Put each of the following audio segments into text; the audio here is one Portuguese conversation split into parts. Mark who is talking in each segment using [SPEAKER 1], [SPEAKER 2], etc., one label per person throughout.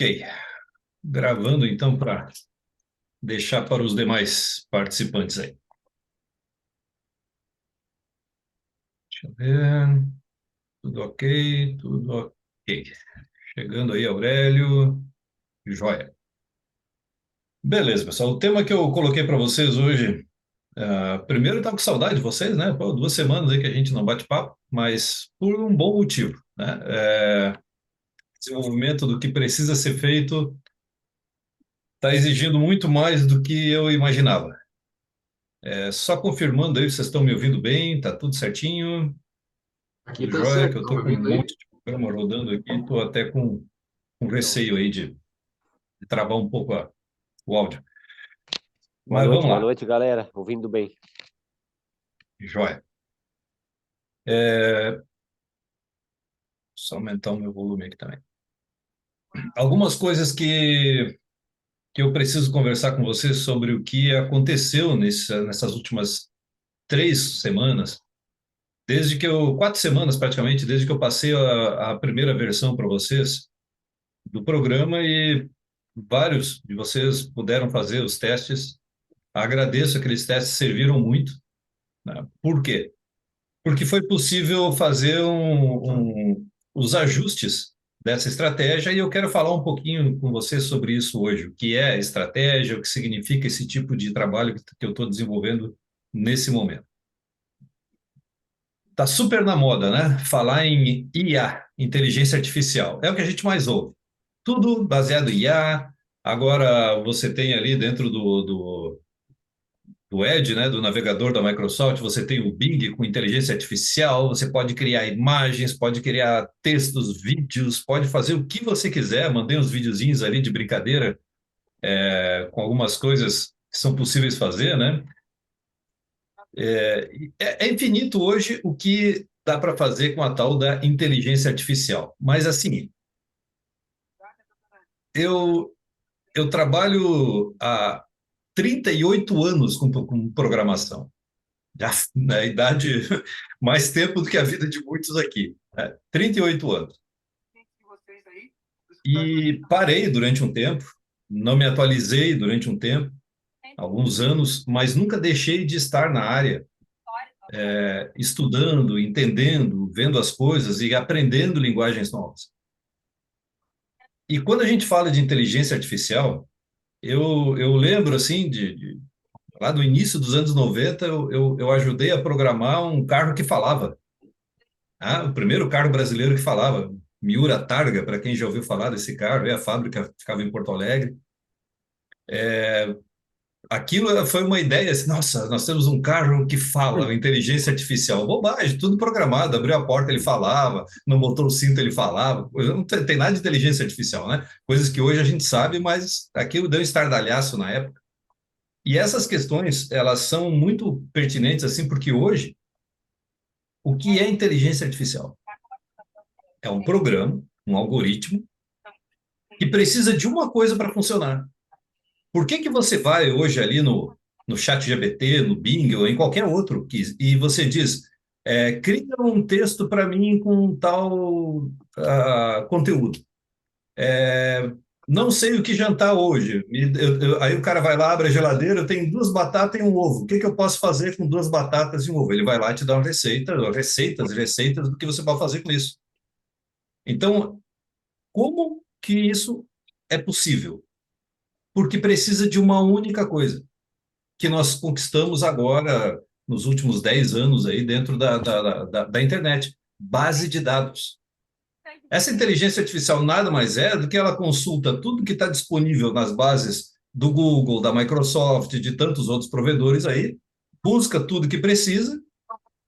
[SPEAKER 1] Ok, gravando então para deixar para os demais participantes aí. Deixa eu ver. Tudo ok, tudo ok. Chegando aí, Aurélio. Joia. Beleza, pessoal. O tema que eu coloquei para vocês hoje, primeiro eu estava com saudade de vocês, né? Pô, 2 semanas aí que a gente não bate papo, mas por um bom motivo, né? Desenvolvimento do que precisa ser feito está exigindo muito mais do que eu imaginava. Só confirmando aí, vocês estão me ouvindo bem? Tá tudo certinho?
[SPEAKER 2] Aqui
[SPEAKER 1] Tudo
[SPEAKER 2] tá
[SPEAKER 1] jóia, que
[SPEAKER 2] certo,
[SPEAKER 1] eu
[SPEAKER 2] tá me
[SPEAKER 1] estou com um
[SPEAKER 2] ouvindo aí?
[SPEAKER 1] monte de programa rodando aqui, estou até com
[SPEAKER 2] Então,
[SPEAKER 1] receio aí de travar um pouco o áudio. Mas vamos
[SPEAKER 3] Boa
[SPEAKER 1] lá,
[SPEAKER 3] noite, galera. Ouvindo bem.
[SPEAKER 1] jóia. Só aumentar o meu volume aqui também. Algumas coisas que eu preciso conversar com você sobre o que aconteceu nessas últimas 3 semanas, 4 semanas praticamente, desde que eu passei a primeira versão para vocês do programa e vários de vocês puderam fazer os testes. Agradeço, aqueles testes serviram muito, né? Por quê? Porque foi possível fazer os ajustes dessa estratégia e eu quero falar um pouquinho com você sobre isso hoje. O que é estratégia, o que significa esse tipo de trabalho que eu estou desenvolvendo nesse momento. Está super na moda, né? Falar em IA, inteligência artificial. É o que a gente mais ouve. Tudo baseado em IA. Agora você tem ali dentro do Edge, né, do navegador da Microsoft, você tem o Bing com inteligência artificial, você pode criar imagens, pode criar textos, vídeos, pode fazer o que você quiser. Mandei uns videozinhos ali de brincadeira, com algumas coisas que são possíveis fazer, né? É infinito hoje o que dá para fazer com a tal da inteligência artificial. Mas assim, eu, eu trabalho há 38 anos com programação. Já na idade, mais tempo do que a vida de muitos aqui, né? 38 anos. E parei durante um tempo, não me atualizei durante um tempo, alguns anos, mas nunca deixei de estar na área, estudando, entendendo, vendo as coisas e aprendendo linguagens novas. E quando a gente fala de inteligência artificial, eu lembro assim lá do início dos anos 90, eu ajudei a programar um carro que falava. O primeiro carro brasileiro que falava, Miura Targa, para quem já ouviu falar desse carro, a fábrica ficava em Porto Alegre. Aquilo foi uma ideia assim, nossa, nós temos um carro que fala, inteligência artificial. Bobagem, tudo programado, abriu a porta, ele falava, não botou o cinto, ele falava. Não tem nada de inteligência artificial, né? Coisas que hoje a gente sabe, mas aquilo deu um estardalhaço na época. E essas questões, elas são muito pertinentes, assim, porque hoje, o que é inteligência artificial? É um programa, um algoritmo, que precisa de uma coisa para funcionar. Por que que você vai hoje ali no chat GPT, no Bing ou em qualquer outro e você diz, cria um texto para mim com tal conteúdo. Não sei o que jantar hoje. Aí o cara vai lá, abre a geladeira, eu tenho 2 batatas e um ovo. O que que eu posso fazer com 2 batatas e um ovo? Ele vai lá e te dá uma receita, receitas e receitas do que você pode fazer com isso. Então, como que isso é possível? Porque precisa de uma única coisa, que nós conquistamos agora, nos últimos 10 anos, aí, dentro da internet: base de dados. Essa inteligência artificial nada mais é do que ela consulta tudo que está disponível nas bases do Google, da Microsoft, de tantos outros provedores aí, busca tudo que precisa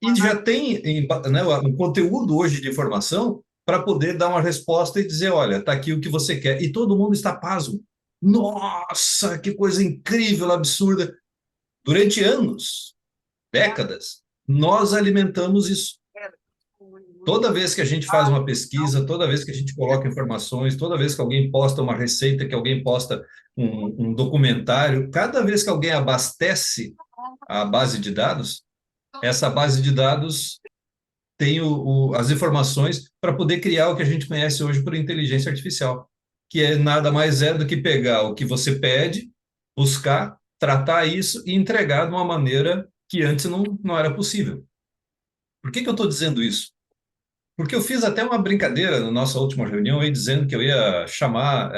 [SPEAKER 1] e já tem, né, um conteúdo hoje de informação para poder dar uma resposta e dizer, olha, está aqui o que você quer. E todo mundo está pasmo. Nossa, que coisa incrível, absurda. Durante anos, décadas, nós alimentamos isso. Toda vez que a gente faz uma pesquisa, toda vez que a gente coloca informações, toda vez que alguém posta uma receita, que alguém posta um documentário, cada vez que alguém abastece a base de dados, essa base de dados tem as informações para poder criar o que a gente conhece hoje por inteligência artificial, que nada mais é do que pegar o que você pede, buscar, tratar isso e entregar de uma maneira que antes não era possível. Por que eu estou dizendo isso? Porque eu fiz até uma brincadeira na nossa última reunião aí, dizendo que eu ia chamar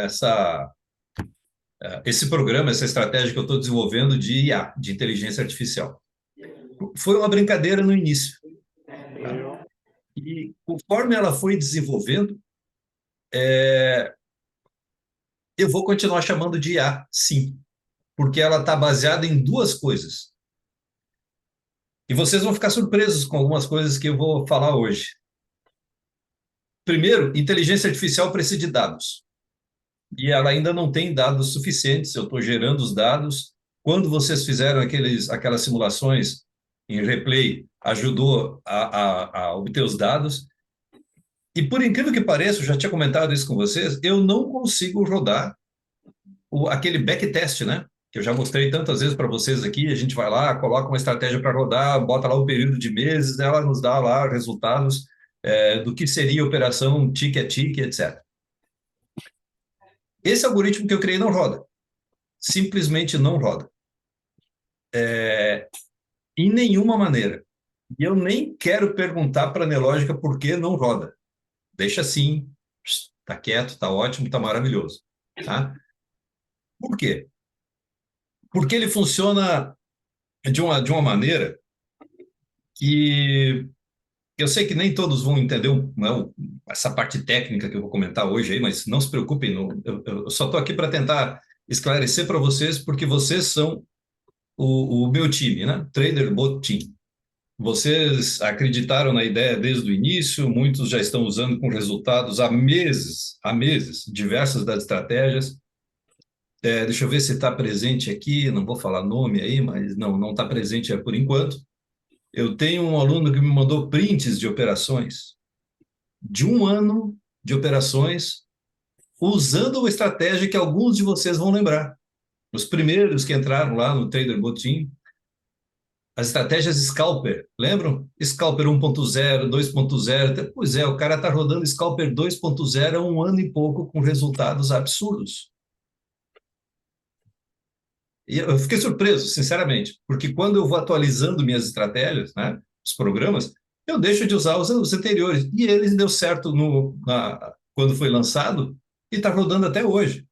[SPEAKER 1] esse programa, essa estratégia que eu estou desenvolvendo de IA, de inteligência artificial. Foi uma brincadeira no início. Tá? E conforme ela foi desenvolvendo, eu vou continuar chamando de IA, sim, porque ela está baseada em duas coisas. E vocês vão ficar surpresos com algumas coisas que eu vou falar hoje. Primeiro, inteligência artificial precisa de dados. E ela ainda não tem dados suficientes. Eu estou gerando os dados. Quando vocês fizeram aquelas simulações em replay, ajudou a obter os dados. E por incrível que pareça, eu já tinha comentado isso com vocês, eu não consigo rodar aquele backtest, né? Que eu já mostrei tantas vezes para vocês aqui. A gente vai lá, coloca uma estratégia para rodar, bota lá o período de meses, ela nos dá lá resultados do que seria a operação tique a tique, etc. Esse algoritmo que eu criei não roda. Simplesmente não roda. Em nenhuma maneira. E eu nem quero perguntar para a Nelogica por que não roda. Deixa assim, tá quieto, tá ótimo, tá maravilhoso. Tá? Por quê? Porque ele funciona de uma maneira que eu sei que nem todos vão entender essa parte técnica que eu vou comentar hoje aí, mas não se preocupem, eu só estou aqui para tentar esclarecer para vocês, porque vocês são o meu time, né? Trader Bot Team. Vocês acreditaram na ideia desde o início, muitos já estão usando com resultados há meses, diversas das estratégias. Deixa eu ver se está presente aqui, não vou falar nome aí, mas não está presente por enquanto. Eu tenho um aluno que me mandou prints de operações, de um ano de operações, usando uma estratégia que alguns de vocês vão lembrar. Os primeiros que entraram lá no Trader Botim, as estratégias Scalper, lembram? Scalper 1.0, 2.0, pois é, o cara está rodando Scalper 2.0 há um ano e pouco com resultados absurdos. E eu fiquei surpreso, sinceramente, porque quando eu vou atualizando minhas estratégias, né, os programas, eu deixo de usar os anteriores. E eles deu certo quando foi lançado e está rodando até hoje.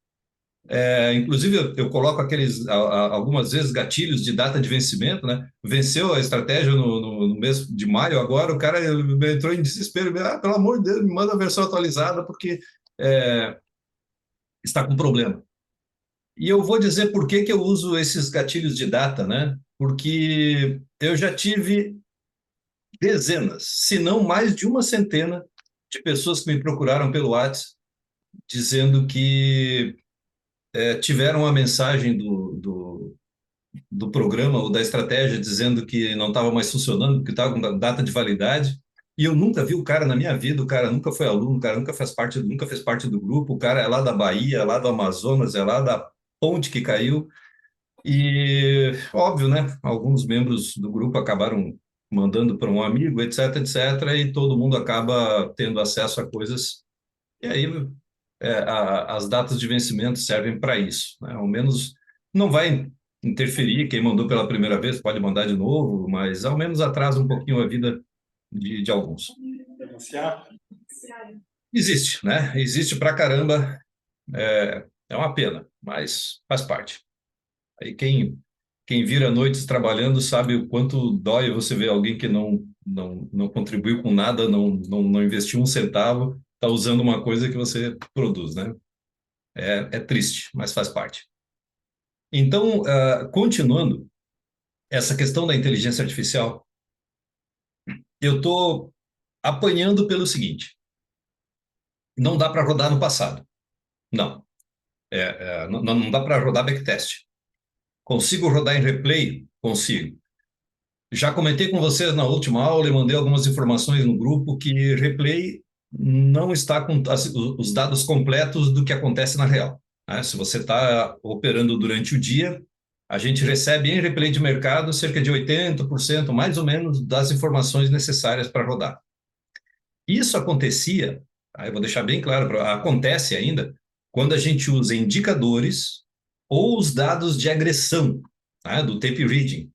[SPEAKER 1] Inclusive, eu coloco algumas vezes gatilhos de data de vencimento, né? Venceu a estratégia no mês de maio, agora o cara entrou em desespero. Pelo amor de Deus, me manda a versão atualizada, porque está com problema. E eu vou dizer por que eu uso esses gatilhos de data, né? Porque eu já tive dezenas, se não mais de uma centena, de pessoas que me procuraram pelo WhatsApp dizendo que tiveram a mensagem do programa ou da estratégia dizendo que não estava mais funcionando, que estava com data de validade. E eu nunca vi o cara na minha vida, o cara nunca foi aluno, o cara nunca fez parte do grupo, o cara é lá da Bahia, é lá do Amazonas, é lá da ponte que caiu. E, óbvio, né? Alguns membros do grupo acabaram mandando para um amigo, etc, etc, e todo mundo acaba tendo acesso a coisas. E aí, as datas de vencimento servem para isso, né? Ao menos não vai interferir. Quem mandou pela primeira vez pode mandar de novo, mas ao menos atrasa um pouquinho a vida de alguns. Denunciar? Existe, né? Existe pra caramba. É uma pena, mas faz parte. Aí quem vira noites trabalhando sabe o quanto dói você ver alguém que não contribuiu com nada, não investiu um centavo, está usando uma coisa que você produz, né? É triste, mas faz parte. Então, continuando, essa questão da inteligência artificial, eu estou apanhando pelo seguinte: não dá para rodar no passado. Não. Não dá para rodar backtest. Consigo rodar em replay? Consigo. Já comentei com vocês na última aula e mandei algumas informações no grupo que replay não está com os dados completos do que acontece na real, né? Se você está operando durante o dia, a gente recebe em replay de mercado cerca de 80%, mais ou menos, das informações necessárias para rodar. Isso acontecia, eu vou deixar bem claro, acontece ainda, quando a gente usa indicadores ou os dados de agressão, né, do tape reading,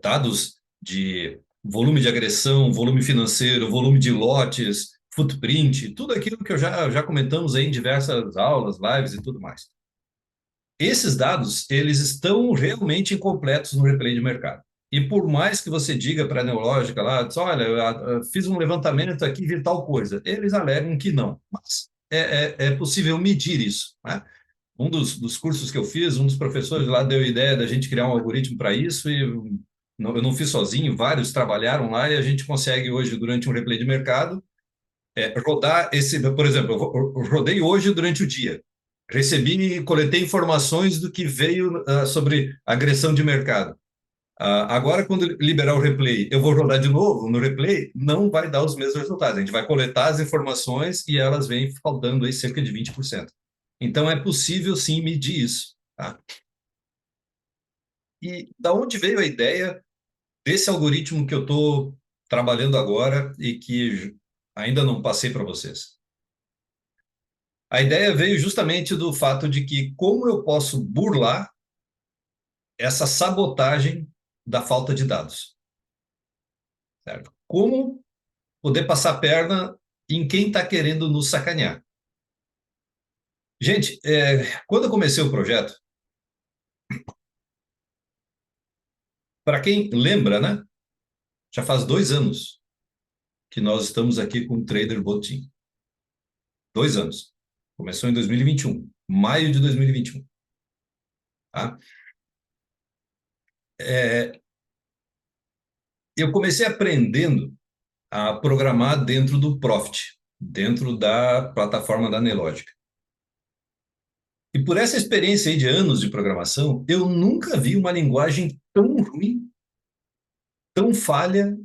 [SPEAKER 1] dados de volume de agressão, volume financeiro, volume de lotes, footprint, tudo aquilo que eu já comentamos aí em diversas aulas, lives e tudo mais. Esses dados, eles estão realmente incompletos no replay de mercado. E por mais que você diga para a Neológica lá, diz, olha, eu fiz um levantamento aqui de tal coisa, eles alegam que não. Mas é possível medir isso, né? Um dos cursos que eu fiz, um dos professores lá deu a ideia da gente criar um algoritmo para isso e eu não fiz sozinho, vários trabalharam lá e a gente consegue hoje, durante um replay de mercado, rodar esse, por exemplo, eu rodei hoje durante o dia. Recebi e coletei informações do que veio sobre agressão de mercado. Agora, quando liberar o replay, eu vou rodar de novo no replay, não vai dar os mesmos resultados. A gente vai coletar as informações e elas vêm faltando aí cerca de 20%. Então, é possível sim medir isso. Tá? E da onde veio a ideia desse algoritmo que eu estou trabalhando agora e que ainda não passei para vocês? A ideia veio justamente do fato de que como eu posso burlar essa sabotagem da falta de dados, certo? Como poder passar a perna em quem está querendo nos sacanear. Gente, quando eu comecei o projeto, para quem lembra, né? Já faz 2 anos que nós estamos aqui com o Trader Bot Team. 2 anos. Começou em 2021, maio de 2021. Tá? Eu comecei aprendendo a programar dentro do Profit, dentro da plataforma da Nelogic. E por essa experiência aí de anos de programação, eu nunca vi uma linguagem tão ruim, tão falha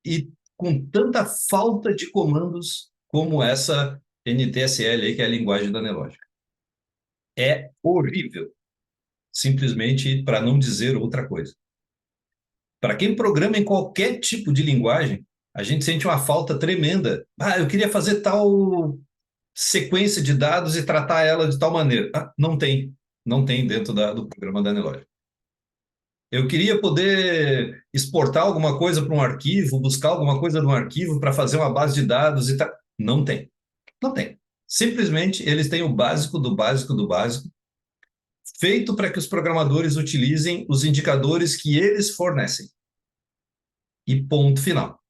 [SPEAKER 1] e com tanta falta de comandos como essa NTSL aí, que é a linguagem da Nelogic. É horrível, simplesmente para não dizer outra coisa. Para quem programa em qualquer tipo de linguagem, a gente sente uma falta tremenda. Eu queria fazer tal sequência de dados e tratar ela de tal maneira. Não tem. Não tem dentro do programa da Nelogic. Eu queria poder exportar alguma coisa para um arquivo, buscar alguma coisa num arquivo para fazer uma base de dados e tal. Não tem. Não tem. Simplesmente eles têm o básico do básico do básico, feito para que os programadores utilizem os indicadores que eles fornecem. E ponto final.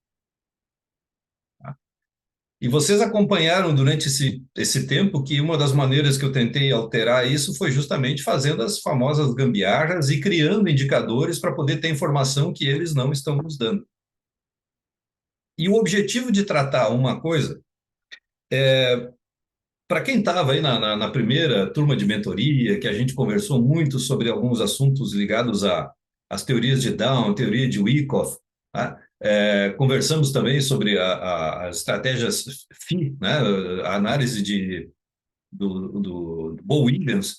[SPEAKER 1] E vocês acompanharam durante esse tempo que uma das maneiras que eu tentei alterar isso foi justamente fazendo as famosas gambiarras e criando indicadores para poder ter informação que eles não estão nos dando. E o objetivo de tratar uma coisa, para quem estava aí na primeira turma de mentoria, que a gente conversou muito sobre alguns assuntos ligados às teorias de Down, teoria de Wyckoff, tá? Conversamos também sobre as estratégias FI, né? A análise do Bo Williams,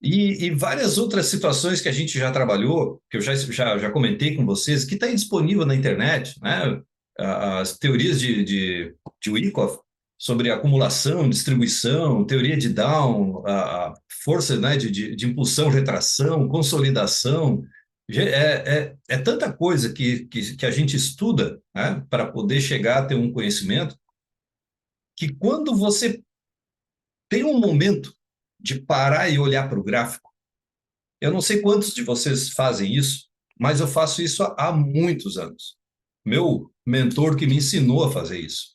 [SPEAKER 1] e várias outras situações que a gente já trabalhou, que eu já comentei com vocês, que está disponível na internet, né? As teorias de Wyckoff sobre acumulação, distribuição, teoria de Down, a força, né, de impulsão, retração, consolidação. É tanta coisa que a gente estuda, né, para poder chegar a ter um conhecimento, que quando você tem um momento de parar e olhar para o gráfico, eu não sei quantos de vocês fazem isso, mas eu faço isso há muitos anos. Meu mentor que me ensinou a fazer isso.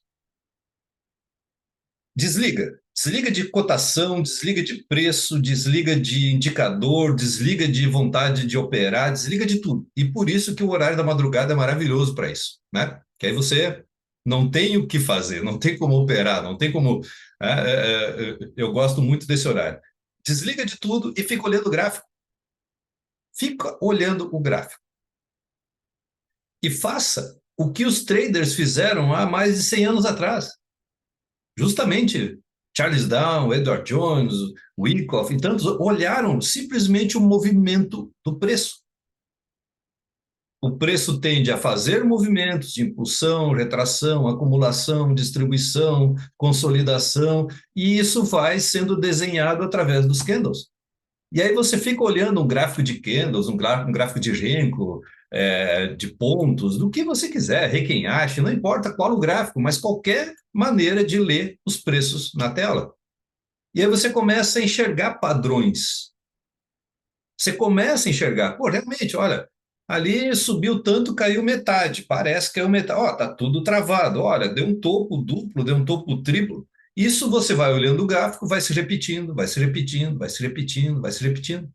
[SPEAKER 1] Desliga. Desliga de cotação, desliga de preço, desliga de indicador, desliga de vontade de operar, desliga de tudo. E por isso que o horário da madrugada é maravilhoso para isso, né? Que aí você não tem o que fazer, não tem como operar, não tem como. Eu gosto muito desse horário. Desliga de tudo e fica olhando o gráfico. Fica olhando o gráfico. E faça o que os traders fizeram há mais de 100 anos atrás. Justamente Charles Down, Edward Jones, Wyckoff e tantos olharam simplesmente o movimento do preço. o preço tende a fazer movimentos de impulsão, retração, acumulação, distribuição, consolidação, e isso vai sendo desenhado através dos candles. E aí você fica olhando um gráfico de candles, um gráfico de Renko, de pontos, do que você quiser, Heiken-Ashi, não importa qual o gráfico, mas qualquer maneira de ler os preços na tela. E aí você começa a enxergar padrões. Você começa a enxergar, pô, realmente, olha, ali subiu tanto, caiu metade, parece que caiu metade, ó, tá tudo travado, olha, deu um topo duplo, deu um topo triplo. Isso você vai olhando o gráfico, vai se repetindo, vai se repetindo, vai se repetindo, vai se repetindo.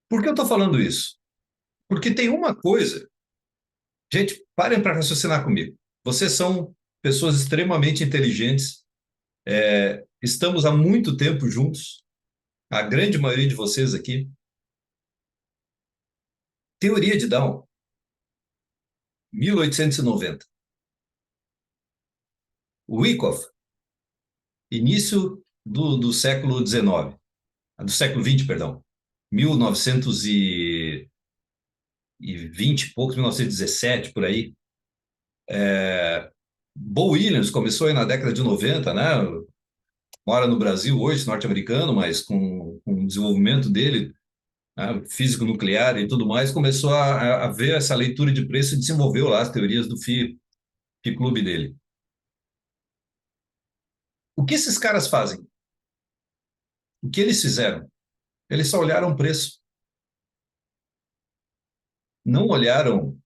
[SPEAKER 1] Por que eu estou falando isso? Porque tem uma coisa, gente, parem para raciocinar comigo. Vocês são pessoas extremamente inteligentes, estamos há muito tempo juntos, a grande maioria de vocês aqui. Teoria de Down, 1890. Wyckoff, início do século XIX, do século XX, perdão, 1920 e poucos, 1917, por aí. Bo Williams começou aí na década de 90, né? Mora no Brasil hoje, norte-americano, mas com o desenvolvimento dele, né, físico nuclear e tudo mais, começou a ver essa leitura de preço e desenvolveu lá as teorias do FI Clube dele. O que esses caras fazem? O que eles fizeram? Eles só olharam o preço. Não olharam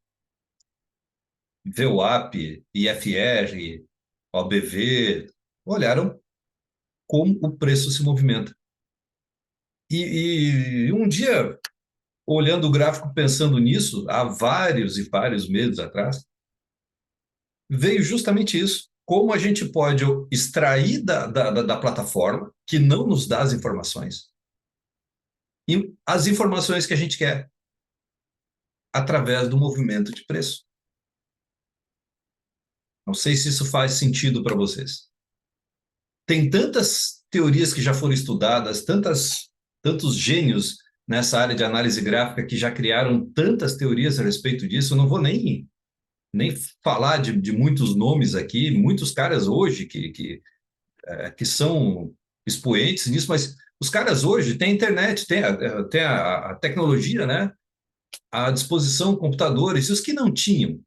[SPEAKER 1] VWAP, IFR, OBV, olharam como o preço se movimenta. E um dia, olhando o gráfico, pensando nisso, há vários e vários meses atrás, veio justamente isso. Como a gente pode extrair da plataforma, que não nos dá as informações, e as informações que a gente quer, através do movimento de preço. Não sei se isso faz sentido para vocês. Tem tantas teorias que já foram estudadas, tantos gênios nessa área de análise gráfica que já criaram tantas teorias a respeito disso, eu não vou nem falar de muitos nomes aqui, muitos caras hoje que são expoentes nisso, mas os caras hoje têm internet, tem a tecnologia, né, à disposição, computadores, e os que não tinham.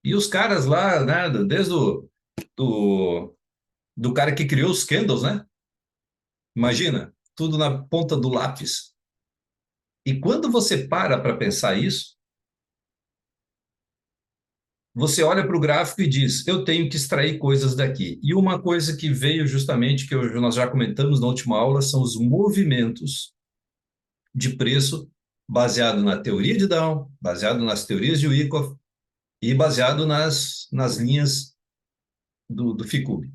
[SPEAKER 1] E os caras lá, né, desde do, do cara que criou os candles, né? Imagina, tudo na ponta do lápis. E quando você para pensar isso, você olha para o gráfico e diz: eu tenho que extrair coisas daqui. E uma coisa que veio justamente, nós já comentamos na última aula, são os movimentos de preço baseado na teoria de Down, baseado nas teorias de Wyckoff e baseado nas linhas do Ficube.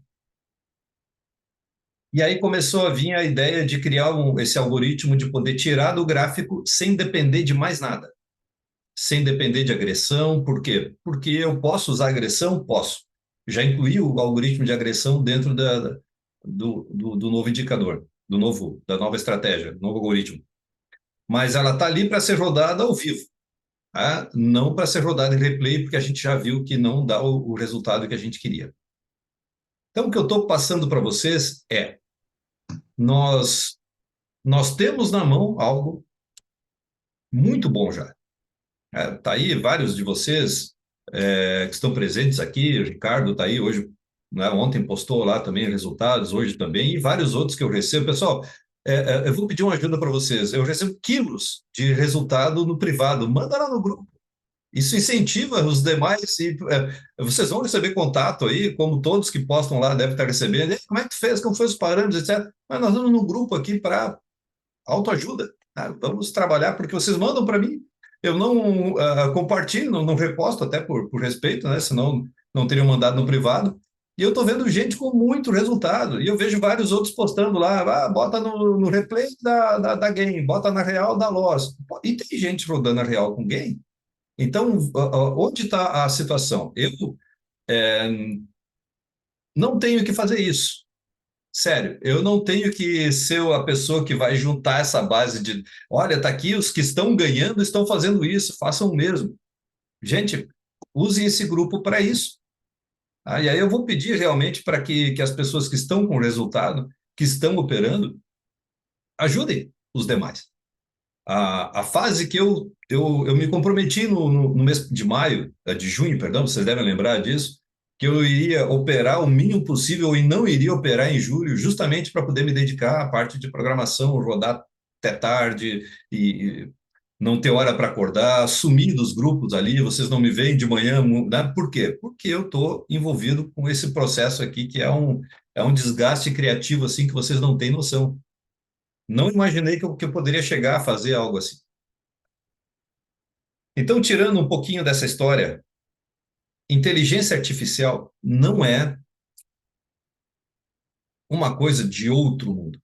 [SPEAKER 1] E aí começou a vir a ideia de criar esse algoritmo de poder tirar do gráfico sem depender de mais nada, sem depender de agressão. Por quê? Porque eu posso usar agressão? Posso. Já incluí o algoritmo de agressão dentro do novo indicador, da nova estratégia, do novo algoritmo. Mas ela está ali para ser rodada ao vivo, tá? Não para ser rodada em replay, porque a gente já viu que não dá o resultado que a gente queria. Então, o que eu estou passando para vocês é, nós temos na mão algo muito bom já. Tá aí vários de vocês que estão presentes aqui, o Ricardo está aí hoje, né, ontem postou lá também resultados, hoje também, e vários outros que eu recebo. Pessoal, eu vou pedir uma ajuda para vocês. Eu recebo quilos de resultado no privado. Manda lá no grupo. Isso incentiva os demais e vocês vão receber contato aí, como todos que postam lá devem estar recebendo. E, como é que tu fez? Como foi os parâmetros, etc. Mas nós estamos num grupo aqui para autoajuda. Tá? Vamos trabalhar, porque vocês mandam para mim. Eu não compartilho, não reposto, até por respeito, né? Senão não teriam mandado no privado. E eu estou vendo gente com muito resultado. E eu vejo vários outros postando lá, bota no replay da Gain, bota na real da Loss. E tem gente rodando a real com Gain. Então, onde está a situação? Eu não tenho que fazer isso. Sério, eu não tenho que ser a pessoa que vai juntar essa base de, olha, tá aqui, os que estão ganhando estão fazendo isso, façam o mesmo. Gente, usem esse grupo para isso. E aí eu vou pedir realmente para que as pessoas que estão com resultado, que estão operando, ajudem os demais. A fase que eu me comprometi no mês de maio, de junho, perdão, vocês devem lembrar disso, que eu iria operar o mínimo possível e não iria operar em julho, justamente para poder me dedicar à parte de programação, rodar até tarde e não ter hora para acordar, sumir dos grupos ali, vocês não me veem de manhã, né? Por quê? Porque eu estou envolvido com esse processo aqui que é um desgaste criativo assim que vocês não têm noção. Não imaginei que eu poderia chegar a fazer algo assim. Então, tirando um pouquinho dessa história, inteligência artificial não é uma coisa de outro mundo.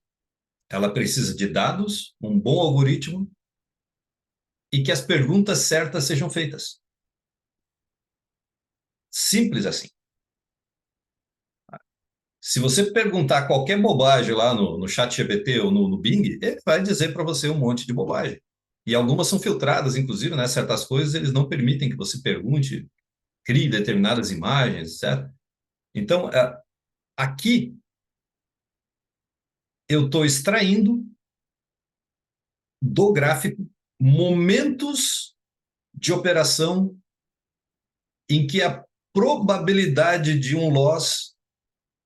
[SPEAKER 1] Ela precisa de dados, um bom algoritmo e que as perguntas certas sejam feitas. Simples assim. Se você perguntar qualquer bobagem lá no chat GPT ou no Bing, ele vai dizer para você um monte de bobagem. E algumas são filtradas, inclusive, né? Certas coisas eles não permitem que você pergunte, crie determinadas imagens, certo? Então, aqui eu estou extraindo do gráfico momentos de operação em que a probabilidade de um loss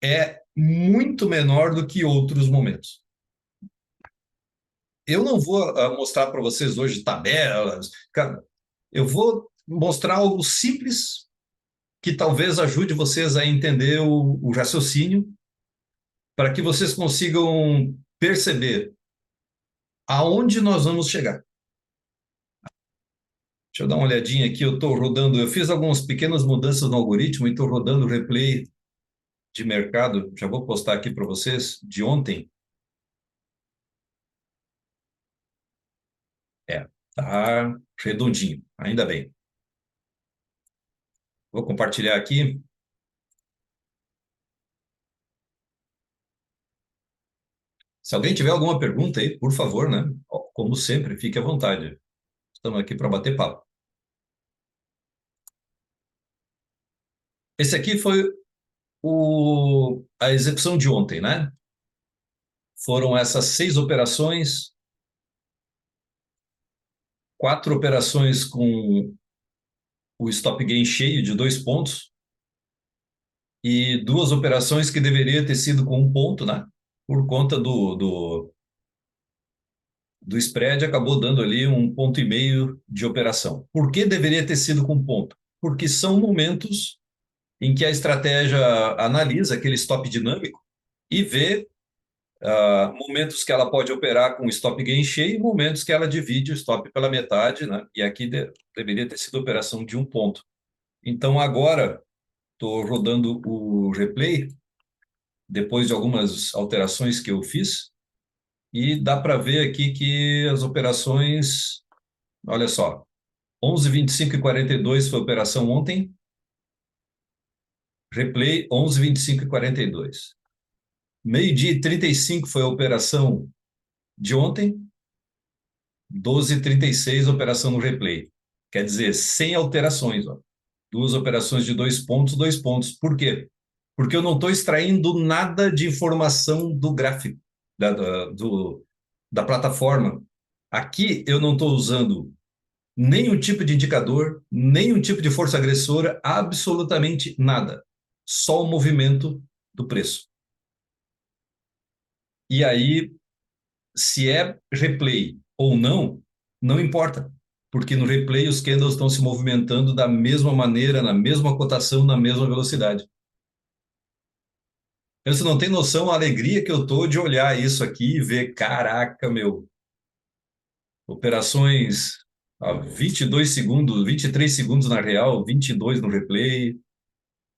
[SPEAKER 1] é muito menor do que outros momentos. Eu não vou mostrar para vocês hoje tabelas, eu vou mostrar algo simples que talvez ajude vocês a entender o raciocínio para que vocês consigam perceber aonde nós vamos chegar. Deixa eu dar uma olhadinha aqui, eu estou rodando, eu fiz algumas pequenas mudanças no algoritmo e estou rodando o replay de mercado, já vou postar aqui para vocês, de ontem. Tá redondinho, ainda bem. Vou compartilhar aqui. Se alguém tiver alguma pergunta aí, por favor, né? Como sempre, fique à vontade. Estamos aqui para bater papo. Esse aqui foi a execução de ontem, né? Foram essas 6 operações, 4 operações com o stop gain cheio de 2 pontos e 2 operações que deveria ter sido com 1 ponto, né? Por conta do spread, acabou dando ali 1,5 ponto de operação. Por que deveria ter sido com 1 ponto? Porque são momentos em que a estratégia analisa aquele stop dinâmico e vê momentos que ela pode operar com stop gain cheio e momentos que ela divide o stop pela metade, né? E aqui deveria ter sido operação de 1 ponto. Então, agora, estou rodando o replay, depois de algumas alterações que eu fiz, e dá para ver aqui que as operações, olha só, 11, 25 e 42 foi a operação ontem, replay 11, 25 e 42. Meio-dia e 35 foi a operação de ontem, 12h36 operação no replay. Quer dizer, sem alterações. Ó. 2 operações de 2 pontos, 2 pontos. Por quê? Porque eu não estou extraindo nada de informação do gráfico, da plataforma. Aqui eu não estou usando nenhum tipo de indicador, nenhum tipo de força agressora, absolutamente nada. Só o movimento do preço. E aí, se é replay ou não, não importa, porque no replay os candles estão se movimentando da mesma maneira, na mesma cotação, na mesma velocidade. Você não tem noção a alegria que eu tô de olhar isso aqui e ver, caraca, meu, operações a 22 segundos, 23 segundos na real, 22 no replay.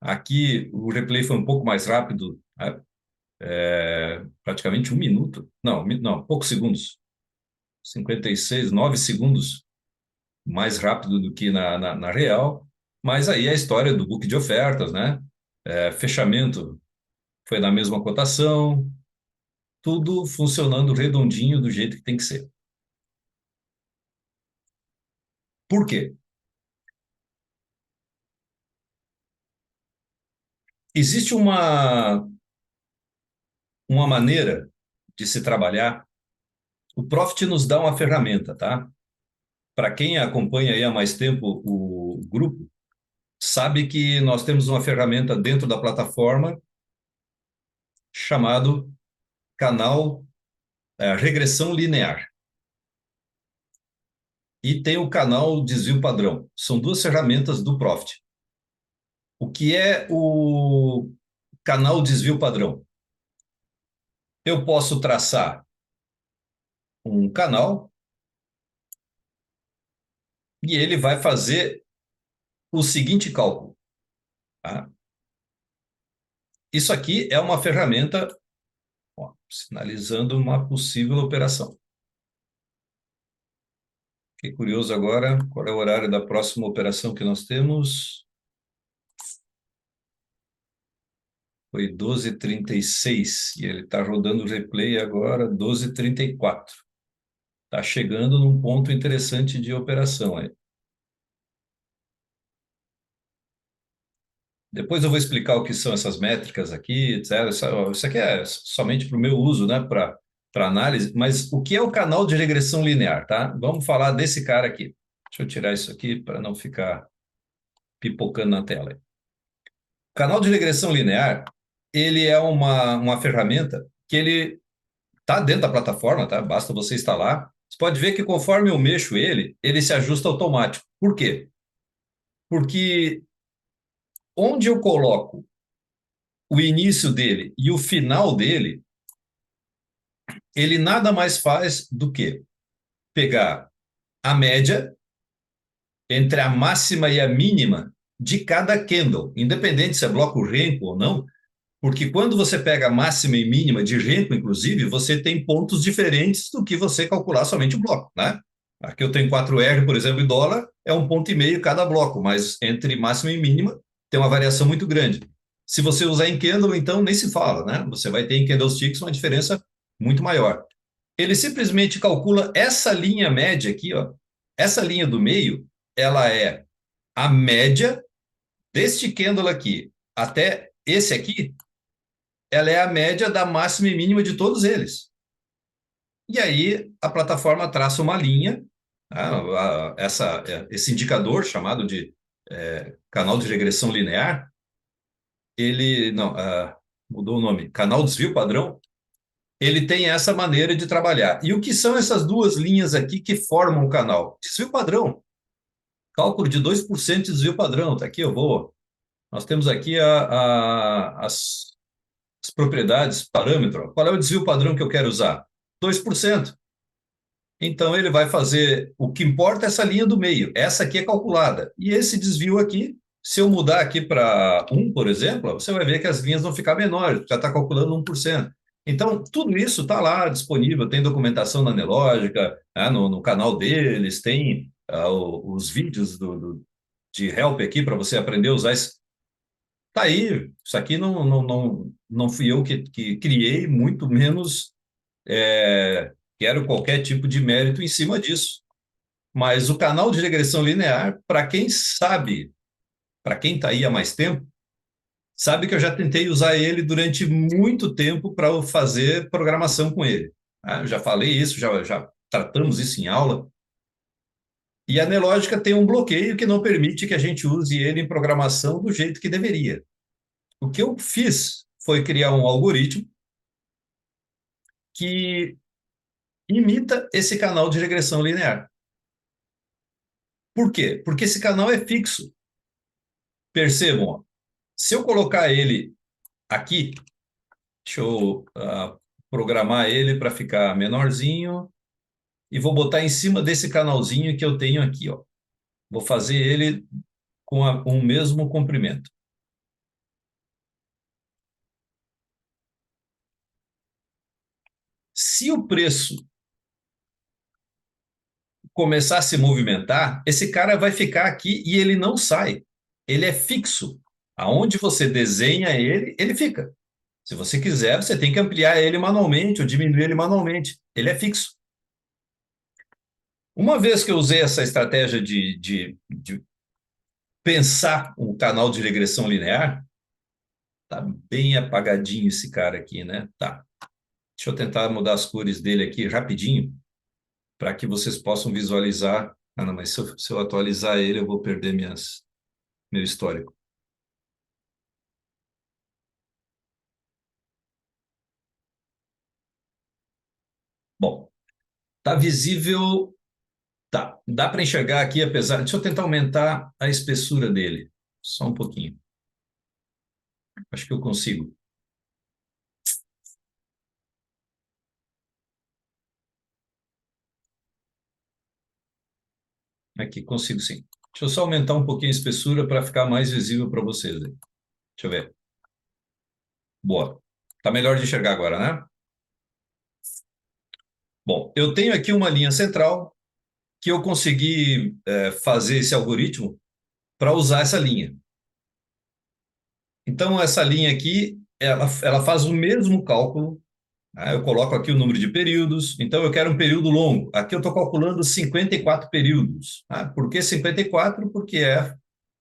[SPEAKER 1] Aqui o replay foi um pouco mais rápido, né? Praticamente 1 minuto. Não, poucos segundos. 56, 9 segundos mais rápido do que na real, mas aí é a história do book de ofertas, né? Fechamento foi na mesma cotação, tudo funcionando redondinho do jeito que tem que ser. Por quê? Existe uma maneira de se trabalhar. O Profit nos dá uma ferramenta, tá? Para quem acompanha aí há mais tempo o grupo, sabe que nós temos uma ferramenta dentro da plataforma chamado canal regressão linear. E tem o canal desvio padrão. São duas ferramentas do Profit. O que é o canal desvio padrão? Eu posso traçar um canal e ele vai fazer o seguinte cálculo. Tá? Isso aqui é uma ferramenta, ó, sinalizando uma possível operação. Fiquei curioso agora, qual é o horário da próxima operação que nós temos? Foi 12h36 e ele está rodando o replay agora, 12h34. Está chegando num ponto interessante de operação aí. Depois eu vou explicar o que são essas métricas aqui, etc. Isso aqui é somente para o meu uso, né? Para análise. Mas o que é o canal de regressão linear, tá? Vamos falar desse cara aqui. Deixa eu tirar isso aqui para não ficar pipocando na tela. O canal de regressão linear, ele é uma ferramenta que ele está dentro da plataforma, tá? Basta você instalar. Você pode ver que conforme eu mexo ele, ele se ajusta automático. Por quê? Porque onde eu coloco o início dele e o final dele, ele nada mais faz do que pegar a média entre a máxima e a mínima de cada candle, independente se é bloco Renko ou não, porque quando você pega a máxima e mínima de Renko, inclusive, você tem pontos diferentes do que você calcular somente o bloco, né? Aqui eu tenho 4R, por exemplo, em dólar, é 1,5 cada bloco, mas entre máxima e mínima tem uma variação muito grande. Se você usar em candle, então nem se fala, né? Você vai ter em candlesticks uma diferença muito maior. Ele simplesmente calcula essa linha média aqui, ó. Essa linha do meio, ela é a média deste candle aqui até esse aqui, ela é a média da máxima e mínima de todos eles. E aí a plataforma traça uma linha, tá? Esse indicador chamado de canal de regressão linear, ele não mudou o nome, canal desvio padrão, ele tem essa maneira de trabalhar. E o que são essas duas linhas aqui que formam o canal? Desvio padrão. Cálculo de 2% de desvio padrão. Tá aqui, eu vou. Nós temos aqui as propriedades, parâmetro. Qual é o desvio padrão que eu quero usar? 2%. Então, ele vai fazer, o que importa é essa linha do meio. Essa aqui é calculada. E esse desvio aqui, se eu mudar aqui para 1, por exemplo, você vai ver que as linhas vão ficar menores, já está calculando 1%. Então, tudo isso está lá disponível, tem documentação na Nelogica, né, no canal deles, tem os vídeos de help aqui para você aprender a usar isso. Está aí, isso aqui não fui eu que criei, muito menos quero qualquer tipo de mérito em cima disso. Mas o canal de regressão linear, para quem sabe, para quem está aí há mais tempo, sabe que eu já tentei usar ele durante muito tempo para fazer programação com ele. Eu já falei isso, já tratamos isso em aula. E a Nelogica tem um bloqueio que não permite que a gente use ele em programação do jeito que deveria. O que eu fiz foi criar um algoritmo que imita esse canal de regressão linear. Por quê? Porque esse canal é fixo. Percebam, ó, se eu colocar ele aqui, deixa eu programar ele para ficar menorzinho e vou botar em cima desse canalzinho que eu tenho aqui, ó. Vou fazer ele com o mesmo comprimento. Se o preço começar a se movimentar, esse cara vai ficar aqui e ele não sai. Ele é fixo. Aonde você desenha ele, ele fica. Se você quiser, você tem que ampliar ele manualmente ou diminuir ele manualmente. Ele é fixo. Uma vez que eu usei essa estratégia de pensar um canal de regressão linear, tá bem apagadinho esse cara aqui, né? Tá. Deixa eu tentar mudar as cores dele aqui rapidinho, para que vocês possam visualizar. Ah, não, mas se eu atualizar ele, eu vou perder meu histórico. Bom, tá visível. Tá. Dá para enxergar aqui, apesar. Deixa eu tentar aumentar a espessura dele. Só um pouquinho. Acho que eu consigo. Aqui, consigo sim. Deixa eu só aumentar um pouquinho a espessura para ficar mais visível para vocês aí. Deixa eu ver. Boa. Tá melhor de enxergar agora, né? Bom, eu tenho aqui uma linha central que eu consegui fazer esse algoritmo para usar essa linha. Então, essa linha aqui, ela faz o mesmo cálculo. Né? Eu coloco aqui o número de períodos. Então, eu quero um período longo. Aqui eu estou calculando 54 períodos. Tá? Por que 54? Porque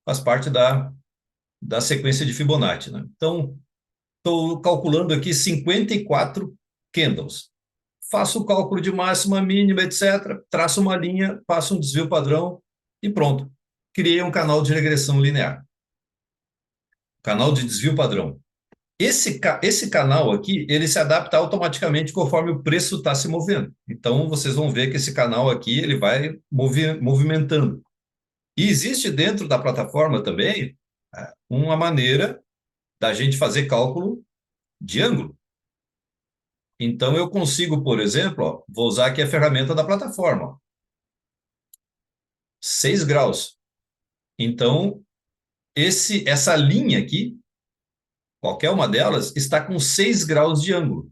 [SPEAKER 1] faz parte da sequência de Fibonacci. Né? Então, estou calculando aqui 54 candles. Faço o cálculo de máxima, mínima, etc. Traço uma linha, faço um desvio padrão e pronto. Criei um canal de regressão linear. Canal de desvio padrão. Esse canal aqui, ele se adapta automaticamente conforme o preço está se movendo. Então, vocês vão ver que esse canal aqui, ele vai movimentando. E existe dentro da plataforma também uma maneira da gente fazer cálculo de ângulo. Então, eu consigo, por exemplo, ó, vou usar aqui a ferramenta da plataforma, ó, 6 graus. Então, essa linha aqui, qualquer uma delas, está com 6 graus de ângulo.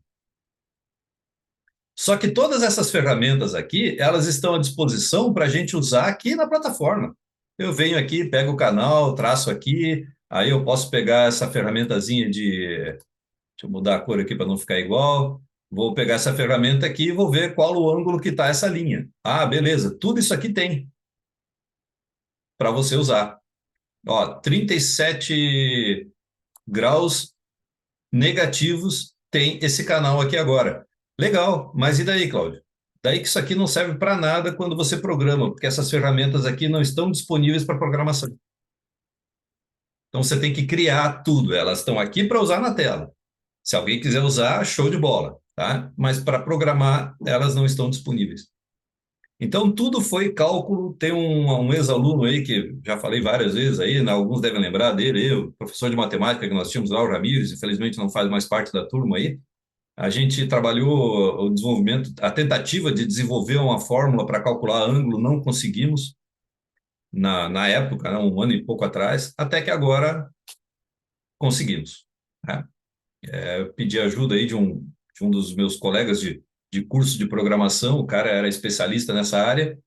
[SPEAKER 1] Só que todas essas ferramentas aqui, elas estão à disposição para a gente usar aqui na plataforma. Eu venho aqui, pego o canal, traço aqui, aí eu posso pegar essa ferramentazinha de. Deixa eu mudar a cor aqui para não ficar igual. Vou pegar essa ferramenta aqui e vou ver qual o ângulo que está essa linha. Ah, beleza. Tudo isso aqui tem para você usar. Ó, 37 graus negativos tem esse canal aqui agora. Legal, mas e daí, Cláudio? Daí que isso aqui não serve para nada quando você programa, porque essas ferramentas aqui não estão disponíveis para programação. Então você tem que criar tudo. Elas estão aqui para usar na tela. Se alguém quiser usar, show de bola, tá? Mas para programar, elas não estão disponíveis. Então, tudo foi cálculo. Tem um ex-aluno aí que já falei várias vezes aí, né? Alguns devem lembrar dele, eu, professor de matemática que nós tínhamos lá, o Ramires, infelizmente não faz mais parte da turma aí. A gente trabalhou o desenvolvimento, a tentativa de desenvolver uma fórmula para calcular ângulo, não conseguimos na época, né? Um ano e pouco atrás, até que agora conseguimos. Né? Eu pedi ajuda aí de um dos meus colegas de curso de programação, o cara era especialista nessa área,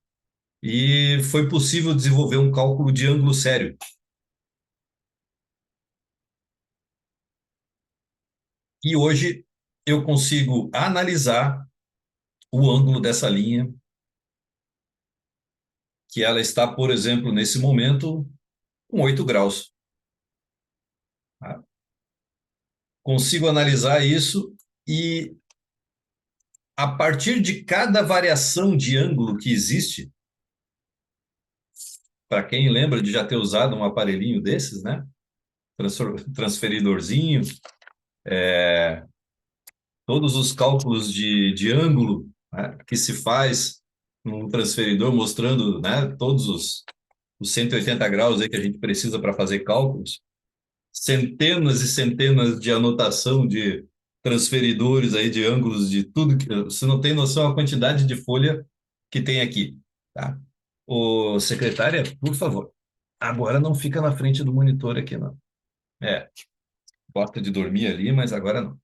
[SPEAKER 1] e foi possível desenvolver um cálculo de ângulo sério. E hoje eu consigo analisar o ângulo dessa linha, que ela está, por exemplo, nesse momento, com 8 graus. Tá? Consigo analisar isso e, a partir de cada variação de ângulo que existe, para quem lembra de já ter usado um aparelhinho desses, né? Transferidorzinho, todos os cálculos de ângulo, né, que se faz num transferidor mostrando, né, todos os 180 graus aí que a gente precisa para fazer cálculos, centenas e centenas de anotação de transferidores aí de ângulos de tudo que você não tem noção a quantidade de folha que tem aqui, tá? Ô, secretária, por favor, agora não fica na frente do monitor aqui, não. É, gosta de dormir ali, mas agora não.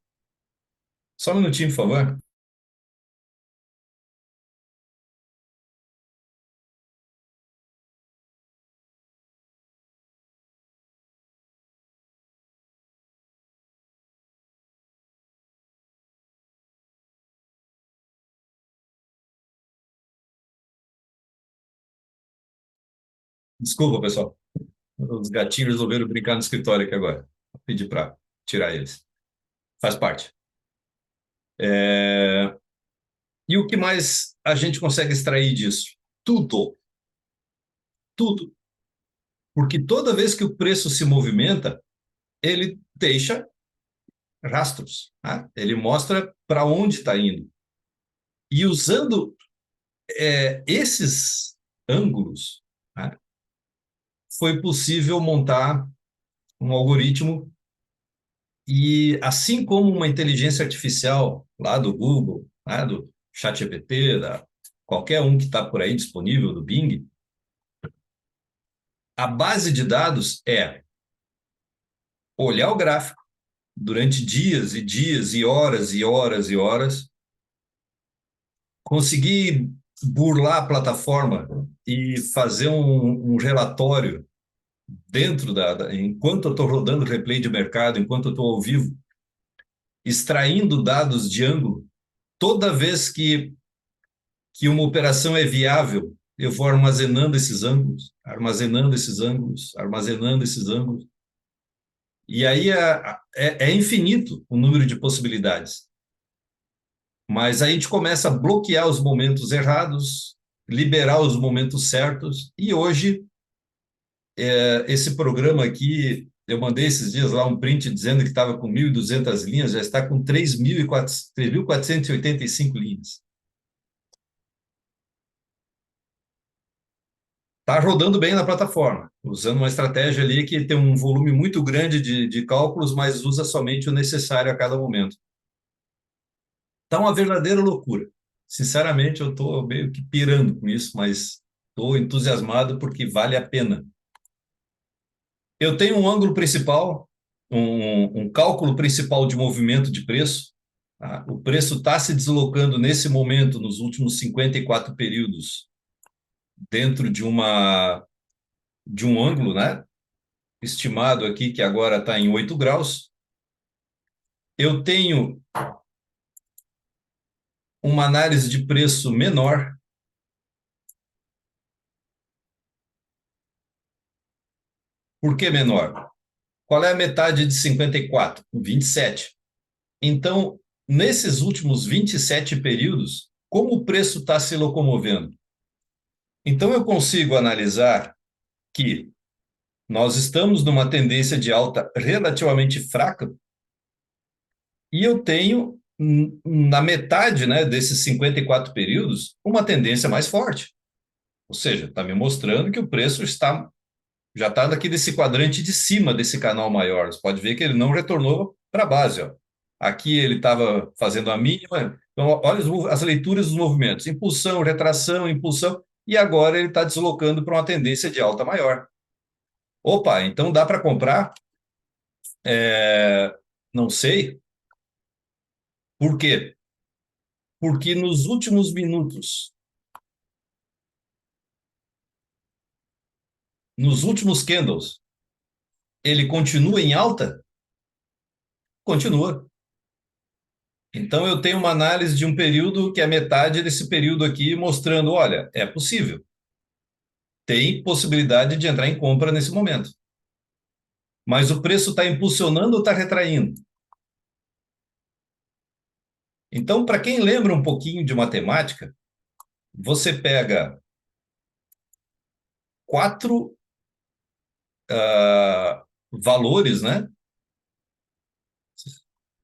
[SPEAKER 1] Só um minutinho, por favor. Desculpa, pessoal. Os gatinhos resolveram brincar no escritório aqui agora. Vou pedir para tirar eles. Faz parte. É, E o que mais a gente consegue extrair disso? Tudo, tudo. Porque toda vez que o preço se movimenta, ele deixa rastros, tá? Ele mostra para onde está indo. E usando esses ângulos, tá? Foi possível montar um algoritmo e, assim como uma inteligência artificial lá do Google, né, do ChatGPT, da qualquer um que está por aí disponível, do Bing, a base de dados é olhar o gráfico durante dias e dias e horas e horas e horas, conseguir burlar a plataforma e fazer um relatório enquanto eu estou rodando replay de mercado, enquanto eu estou ao vivo, extraindo dados de ângulo, toda vez que uma operação é viável, eu vou armazenando esses ângulos, armazenando esses ângulos, armazenando esses ângulos. E aí é infinito o número de possibilidades. Mas aí a gente começa a bloquear os momentos errados, liberar os momentos certos. E hoje, esse programa aqui, eu mandei esses dias lá um print dizendo que estava com 1.200 linhas, já está com 3.485 linhas. Está rodando bem na plataforma, usando uma estratégia ali que tem um volume muito grande de cálculos, mas usa somente o necessário a cada momento. Está uma verdadeira loucura. Sinceramente, eu estou meio que pirando com isso, mas estou entusiasmado porque vale a pena. Eu tenho um ângulo principal, um cálculo principal de movimento de preço. Tá? O preço está se deslocando nesse momento, nos últimos 54 períodos, dentro de um ângulo, né? Estimado aqui que agora está em 8 graus. Eu tenho uma análise de preço menor. Por que menor? Qual é a metade de 54? 27. Então, nesses últimos 27 períodos, como o preço está se locomovendo? Então, eu consigo analisar que nós estamos numa tendência de alta relativamente fraca e eu tenho, na metade, né, desses 54 períodos, uma tendência mais forte. Ou seja, está me mostrando que o preço já está daqui desse quadrante de cima desse canal maior. Você pode ver que ele não retornou para a base. Ó. Aqui ele estava fazendo a mínima. Então, olha as leituras dos movimentos: impulsão, retração, impulsão. E agora ele está deslocando para uma tendência de alta maior. Opa, então dá para comprar? Não sei. Por quê? Porque nos últimos minutos, nos últimos candles, ele continua em alta? Continua. Então, eu tenho uma análise de um período que é metade desse período aqui, mostrando, olha, é possível. Tem possibilidade de entrar em compra nesse momento. Mas o preço está impulsionando ou está retraindo? Então, para quem lembra um pouquinho de matemática, você pega quatro valores, né?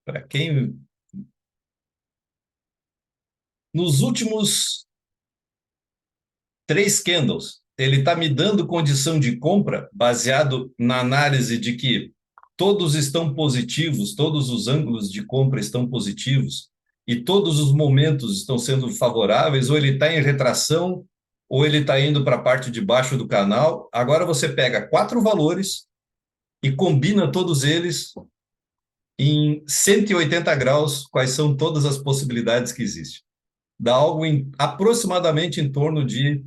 [SPEAKER 1] Para quem... Nos últimos 3 candles, ele está me dando condição de compra baseado na análise de que todos estão positivos, todos os ângulos de compra estão positivos e todos os momentos estão sendo favoráveis, ou ele está em retração, ou ele está indo para a parte de baixo do canal. Agora você pega 4 valores e combina todos eles em 180 graus, quais são todas as possibilidades que existem. Dá algo aproximadamente em torno de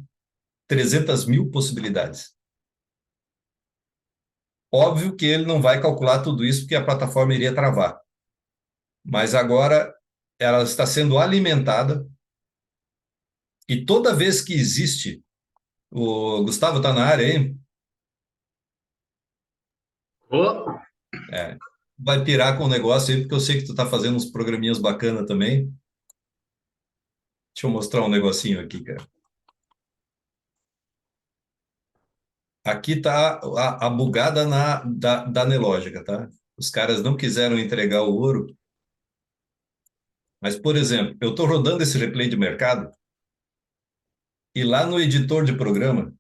[SPEAKER 1] 300 mil possibilidades. Óbvio que ele não vai calcular tudo isso porque a plataforma iria travar. Mas agora ela está sendo alimentada e toda vez que existe, o Gustavo está na área, hein?
[SPEAKER 2] Ô,
[SPEAKER 1] É, vai pirar com o negócio aí, porque eu sei que tu tá fazendo uns programinhas bacana também. Deixa eu mostrar um negocinho aqui, cara. Aqui tá a bugada da Nelógica, tá? Os caras não quiseram entregar o ouro, mas, por exemplo, eu estou rodando esse replay de mercado e lá no editor de programa,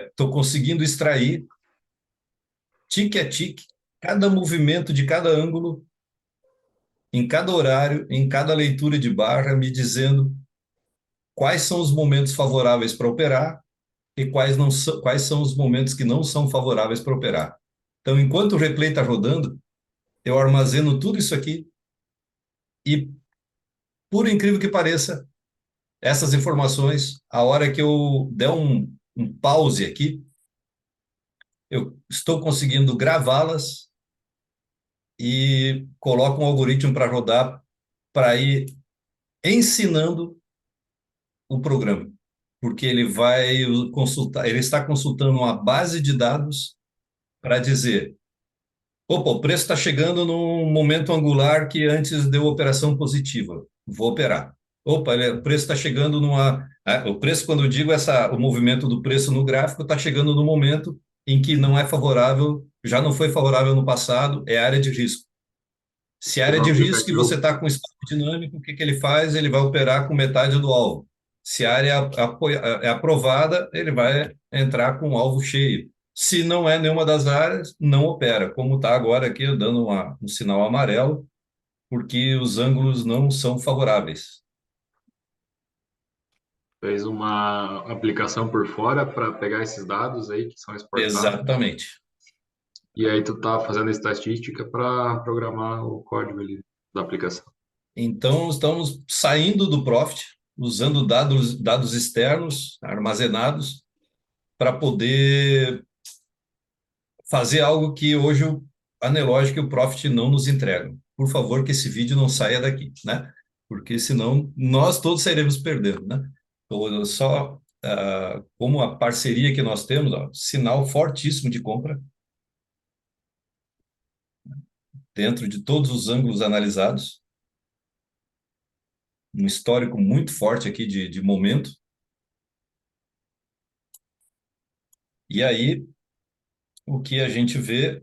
[SPEAKER 1] estou conseguindo extrair, tique a tique, cada movimento de cada ângulo, em cada horário, em cada leitura de barra, me dizendo quais são os momentos favoráveis para operar e quais são os momentos que não são favoráveis para operar. Então, enquanto o replay está rodando, eu armazeno tudo isso aqui e, por incrível que pareça, essas informações, a hora que eu der um pause aqui, eu estou conseguindo gravá-las e coloco um algoritmo para rodar para ir ensinando o programa, porque ele vai consultar, ele está consultando uma base de dados para dizer, opa, o preço está chegando num momento angular que antes deu operação positiva, vou operar. Opa, o preço está chegando numa. O preço, quando eu digo o movimento do preço no gráfico, está chegando no momento em que não é favorável, já não foi favorável no passado, é área de risco. Se é
[SPEAKER 2] e
[SPEAKER 1] área
[SPEAKER 2] no
[SPEAKER 1] de risco e você
[SPEAKER 2] aplicativo,
[SPEAKER 1] está com estado dinâmico, o que que ele faz? Ele vai operar com metade do alvo. Se a área é aprovada, ele vai entrar com o alvo cheio. Se não é nenhuma das áreas, não opera, como está agora aqui, dando um sinal amarelo, porque os ângulos não são favoráveis.
[SPEAKER 2] fez uma aplicação por fora para pegar esses dados aí que são exportados.
[SPEAKER 1] Exatamente.
[SPEAKER 2] E aí tu tá fazendo a estatística para programar o código ali da aplicação.
[SPEAKER 1] Então, estamos saindo do Profit, usando dados externos armazenados para poder fazer algo que hoje a Nelogic e o Profit não nos entregam. Por favor, que esse vídeo não saia daqui, né? Porque senão nós todos sairemos perdendo, né? Então, só como a parceria que nós temos, ó, sinal fortíssimo de compra dentro de todos os ângulos analisados, um histórico muito forte aqui de momento. E aí, o que a gente vê,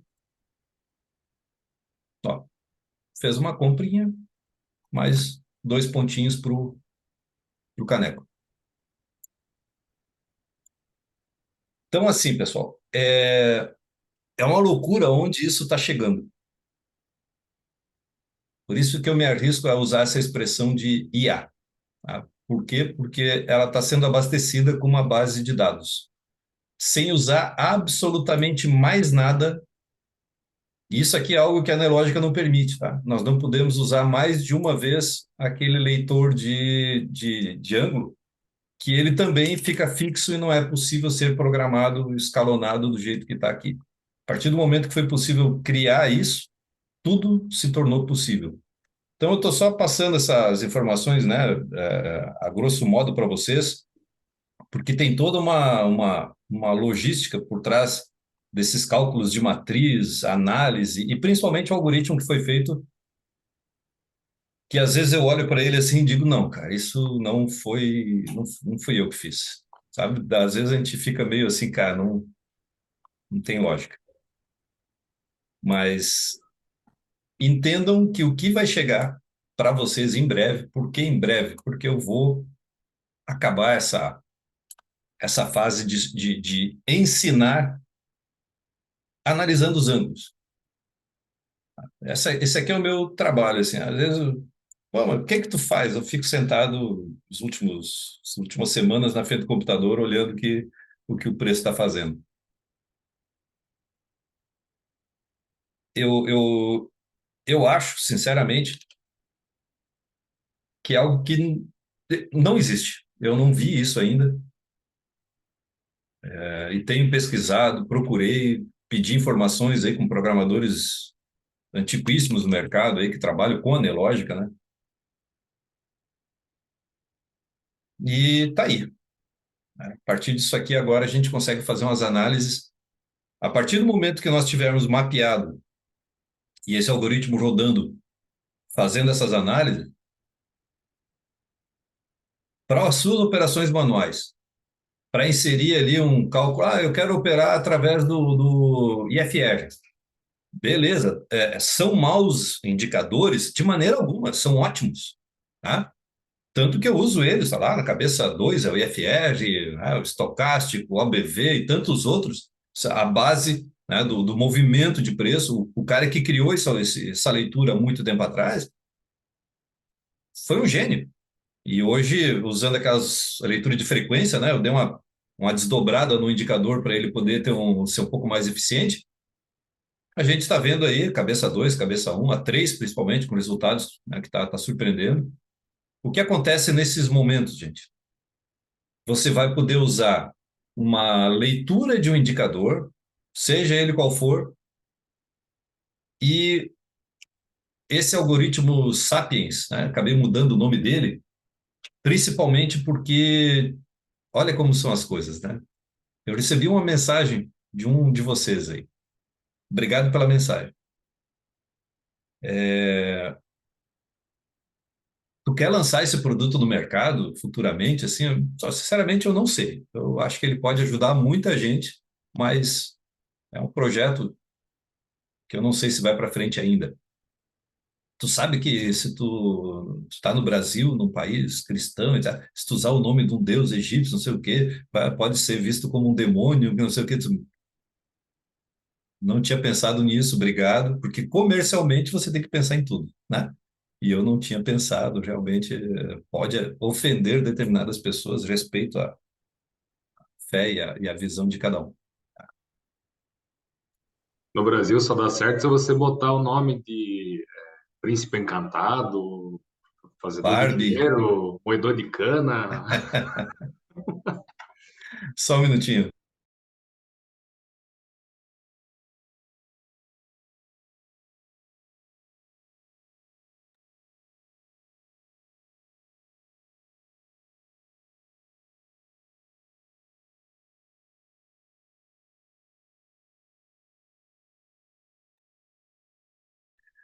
[SPEAKER 1] ó, fez uma comprinha, mais dois pontinhos para o caneco. Então, assim, pessoal, é uma loucura onde isso está chegando. Por isso que eu me arrisco a usar essa expressão de IA. Tá? Por quê? Porque ela está sendo abastecida com uma base de dados, sem usar absolutamente mais nada. E isso aqui é algo que a Nelogica não permite. Tá? Nós não podemos usar mais de uma vez aquele leitor de ângulo, que ele também fica fixo e não é possível ser programado, escalonado do jeito que está aqui. A partir do momento que foi possível criar isso, tudo se tornou possível. Então, eu estou só passando essas informações, né, a grosso modo para vocês, porque tem toda uma logística por trás desses cálculos de matriz, análise e principalmente o algoritmo que foi feito, que às vezes eu olho para ele assim e digo, não, cara, isso não fui eu que fiz, sabe? Às vezes a gente fica meio assim, cara, não tem lógica. Mas entendam que o que vai chegar para vocês em breve, por que em breve? Porque eu vou acabar essa fase de ensinar analisando os ângulos. Esse aqui é o meu trabalho, assim, às vezes, bom, mas o que que tu faz? Eu fico sentado as últimas semanas na frente do computador olhando o que o preço está fazendo. Eu, eu, eu acho, sinceramente, que é algo que não existe. Eu não vi isso ainda, e tenho pesquisado, procurei, pedi informações aí com programadores antiquíssimos do mercado aí que trabalham com analógica, né? E tá aí. A partir disso aqui, agora a gente consegue fazer umas análises. A partir do momento que nós tivermos mapeado e esse algoritmo rodando, fazendo essas análises, para as suas operações manuais, para inserir ali um cálculo, eu quero operar através do IFR. Beleza, são maus indicadores? De maneira alguma, são ótimos. Tá? Tanto que eu uso eles, tá lá, na cabeça 2 é o IFR, né, o estocástico, o OBV e tantos outros, a base, né, do movimento de preço. O cara que criou essa leitura há muito tempo atrás foi um gênio. E hoje, usando aquelas leituras de frequência, né, eu dei uma desdobrada no indicador para ele poder ser um pouco mais eficiente. A gente está vendo aí cabeça 2, cabeça um, a 3, principalmente, com resultados, né, que tá surpreendendo. O que acontece nesses momentos, gente? Você vai poder usar uma leitura de um indicador, seja ele qual for, e esse algoritmo Sapiens, né, acabei mudando o nome dele, principalmente porque olha como são as coisas, né? Eu recebi uma mensagem de um de vocês aí. Obrigado pela mensagem. Tu quer lançar esse produto no mercado futuramente? Assim, sinceramente, eu não sei. Eu acho que ele pode ajudar muita gente, mas é um projeto que eu não sei se vai para frente ainda. Tu sabe que se tu está no Brasil, num país cristão, se tu usar o nome de um deus egípcio, não sei o quê, pode ser visto como um demônio, não sei o quê. Tu não tinha pensado nisso, obrigado, porque comercialmente você tem que pensar em tudo, né? E eu não tinha pensado, realmente pode ofender determinadas pessoas, respeito à fé e à visão de cada um.
[SPEAKER 2] No Brasil só dá certo se você botar o nome de Príncipe Encantado, Fazedor de
[SPEAKER 1] Barbie,
[SPEAKER 2] Dinheiro, Moedor de Cana.
[SPEAKER 1] só um minutinho.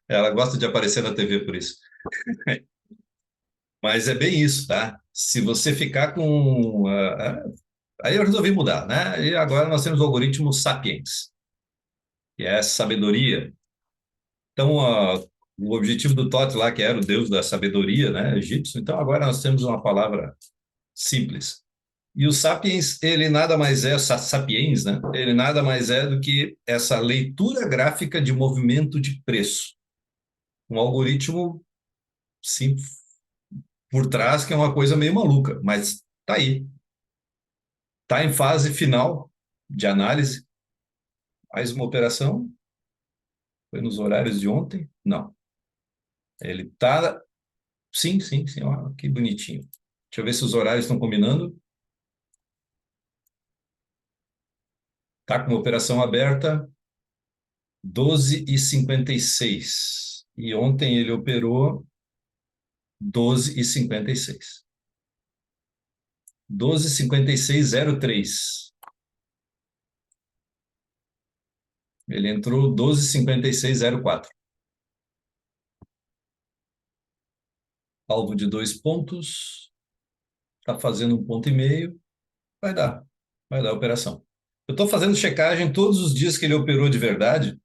[SPEAKER 1] Ela gosta de aparecer na TV por isso. Mas é bem isso, tá? Se você ficar com. Aí eu resolvi mudar, né? E agora nós temos o algoritmo Sapiens, que é sabedoria. Então, o objetivo do Thoth lá, que era o deus da sabedoria, né, egípcio, então agora nós temos uma palavra simples. E o Sapiens, ele nada mais é, Sapiens, né? Ele nada mais é do que essa leitura gráfica de movimento de preço. Um algoritmo, sim, por trás, que é uma coisa meio maluca, mas tá aí. Tá em fase final de análise. Mais uma operação. Foi nos horários de ontem? Não. Ele tá. Sim, sim, sim. Ó, que bonitinho. Deixa eu ver se os horários estão combinando. Tá com uma operação aberta 12h56. E ontem ele operou 12h56. 12h56,03. Ele entrou 12h56,04. Alvo de 2 pontos. Está fazendo 1,5 ponto. Vai dar. Vai dar a operação. Eu estou fazendo checagem todos os dias que ele operou de verdade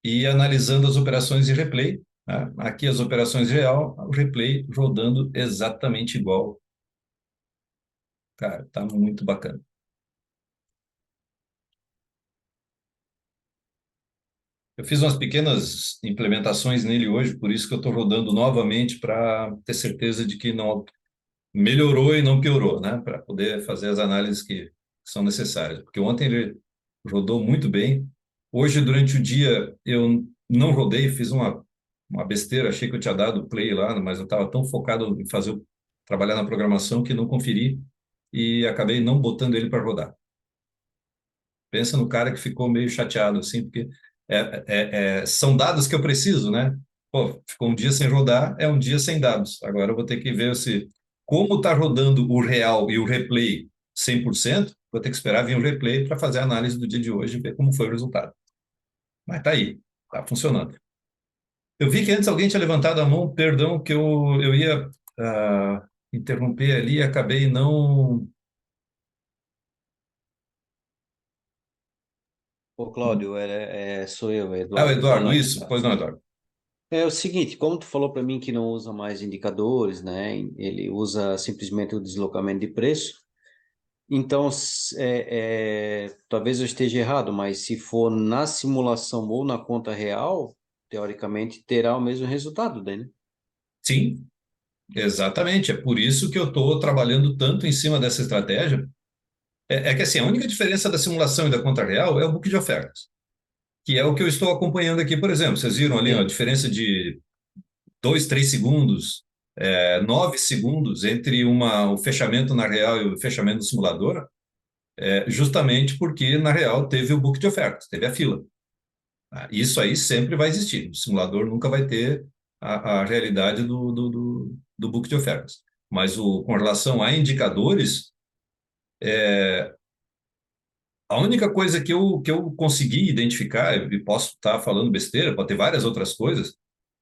[SPEAKER 1] e analisando as operações em replay. Né? Aqui as operações real, o replay rodando exatamente igual. Cara, tá muito bacana. Eu fiz umas pequenas implementações nele hoje, por isso que eu estou rodando novamente para ter certeza de que não melhorou e não piorou, né? Para poder fazer as análises que são necessárias. Porque ontem ele rodou muito bem. Hoje, durante o dia, eu não rodei, fiz uma besteira, achei que eu tinha dado play lá, mas eu estava tão focado em trabalhar na programação que não conferi e acabei não botando ele para rodar. Pensa no cara que ficou meio chateado, assim, porque são dados que eu preciso, né? Pô, ficou um dia sem rodar, é um dia sem dados. Agora eu vou ter que ver se Como está rodando o real e o replay 100%, vou ter que esperar vir o replay para fazer a análise do dia de hoje e ver como foi o resultado. Mas está aí, está funcionando. Eu vi que antes alguém tinha levantado a mão, perdão, que eu ia interromper ali e acabei não.
[SPEAKER 3] Ô, Cláudio, sou eu,
[SPEAKER 1] Ah, o
[SPEAKER 3] Eduardo. Boa
[SPEAKER 1] Eduardo,
[SPEAKER 3] noite.
[SPEAKER 1] isso? Pois não, Eduardo.
[SPEAKER 3] É o seguinte, como tu falou para mim que não usa mais indicadores, né? Ele usa simplesmente o deslocamento de preço. Então, talvez eu esteja errado, mas se for na simulação ou na conta real, teoricamente terá o mesmo resultado, daí, né?
[SPEAKER 1] Sim, exatamente. É por isso que eu estou trabalhando tanto em cima dessa estratégia. É que assim, a única diferença da simulação e da conta real é o book de ofertas, que é o que eu estou acompanhando aqui, por exemplo. Vocês viram ali ó, a
[SPEAKER 3] Sim.
[SPEAKER 1] diferença de 2, 3 segundos, 9 segundos entre o fechamento na real e o fechamento no simulador, justamente porque na real teve o book de ofertas, teve a fila. Tá? Isso aí sempre vai existir. O simulador nunca vai ter a realidade do book de ofertas. Mas com relação a indicadores, a única coisa que eu consegui identificar, e posso estar falando besteira, pode ter várias outras coisas,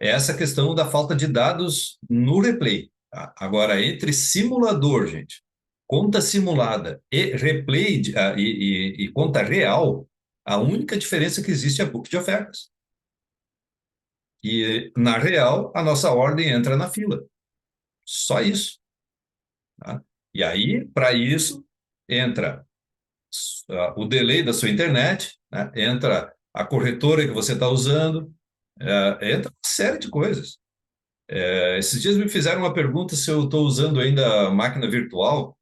[SPEAKER 1] é essa questão da falta de dados no replay. Tá? Agora, entre simulador, gente, conta simulada e replay e conta real, a única diferença que existe é book de ofertas. E na real, a nossa ordem entra na fila. Só isso. Tá? E aí, para isso, entra o delay da sua internet, né? Entra a corretora que você está usando, entra uma série de coisas. Esses dias me fizeram uma pergunta se eu estou usando ainda a máquina virtual.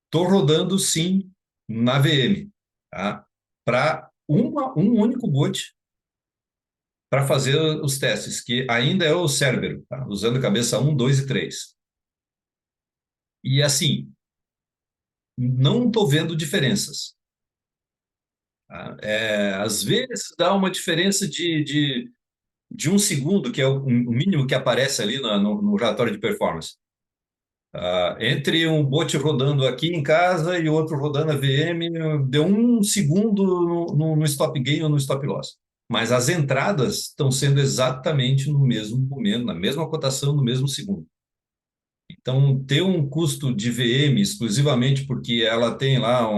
[SPEAKER 1] Estou rodando sim na VM, tá? Para um único boot para fazer os testes, que ainda é o Cerbero, tá? Usando a cabeça 1, 2 e 3. E assim, não estou vendo diferenças. Tá? Às vezes dá uma diferença de 1 segundo, que é o mínimo que aparece ali no relatório de performance. Entre um bot rodando aqui em casa e outro rodando a VM, deu 1 segundo no stop gain ou no stop loss. Mas as entradas estão sendo exatamente no mesmo momento, na mesma cotação, no mesmo segundo. Então, ter um custo de VM exclusivamente porque ela tem lá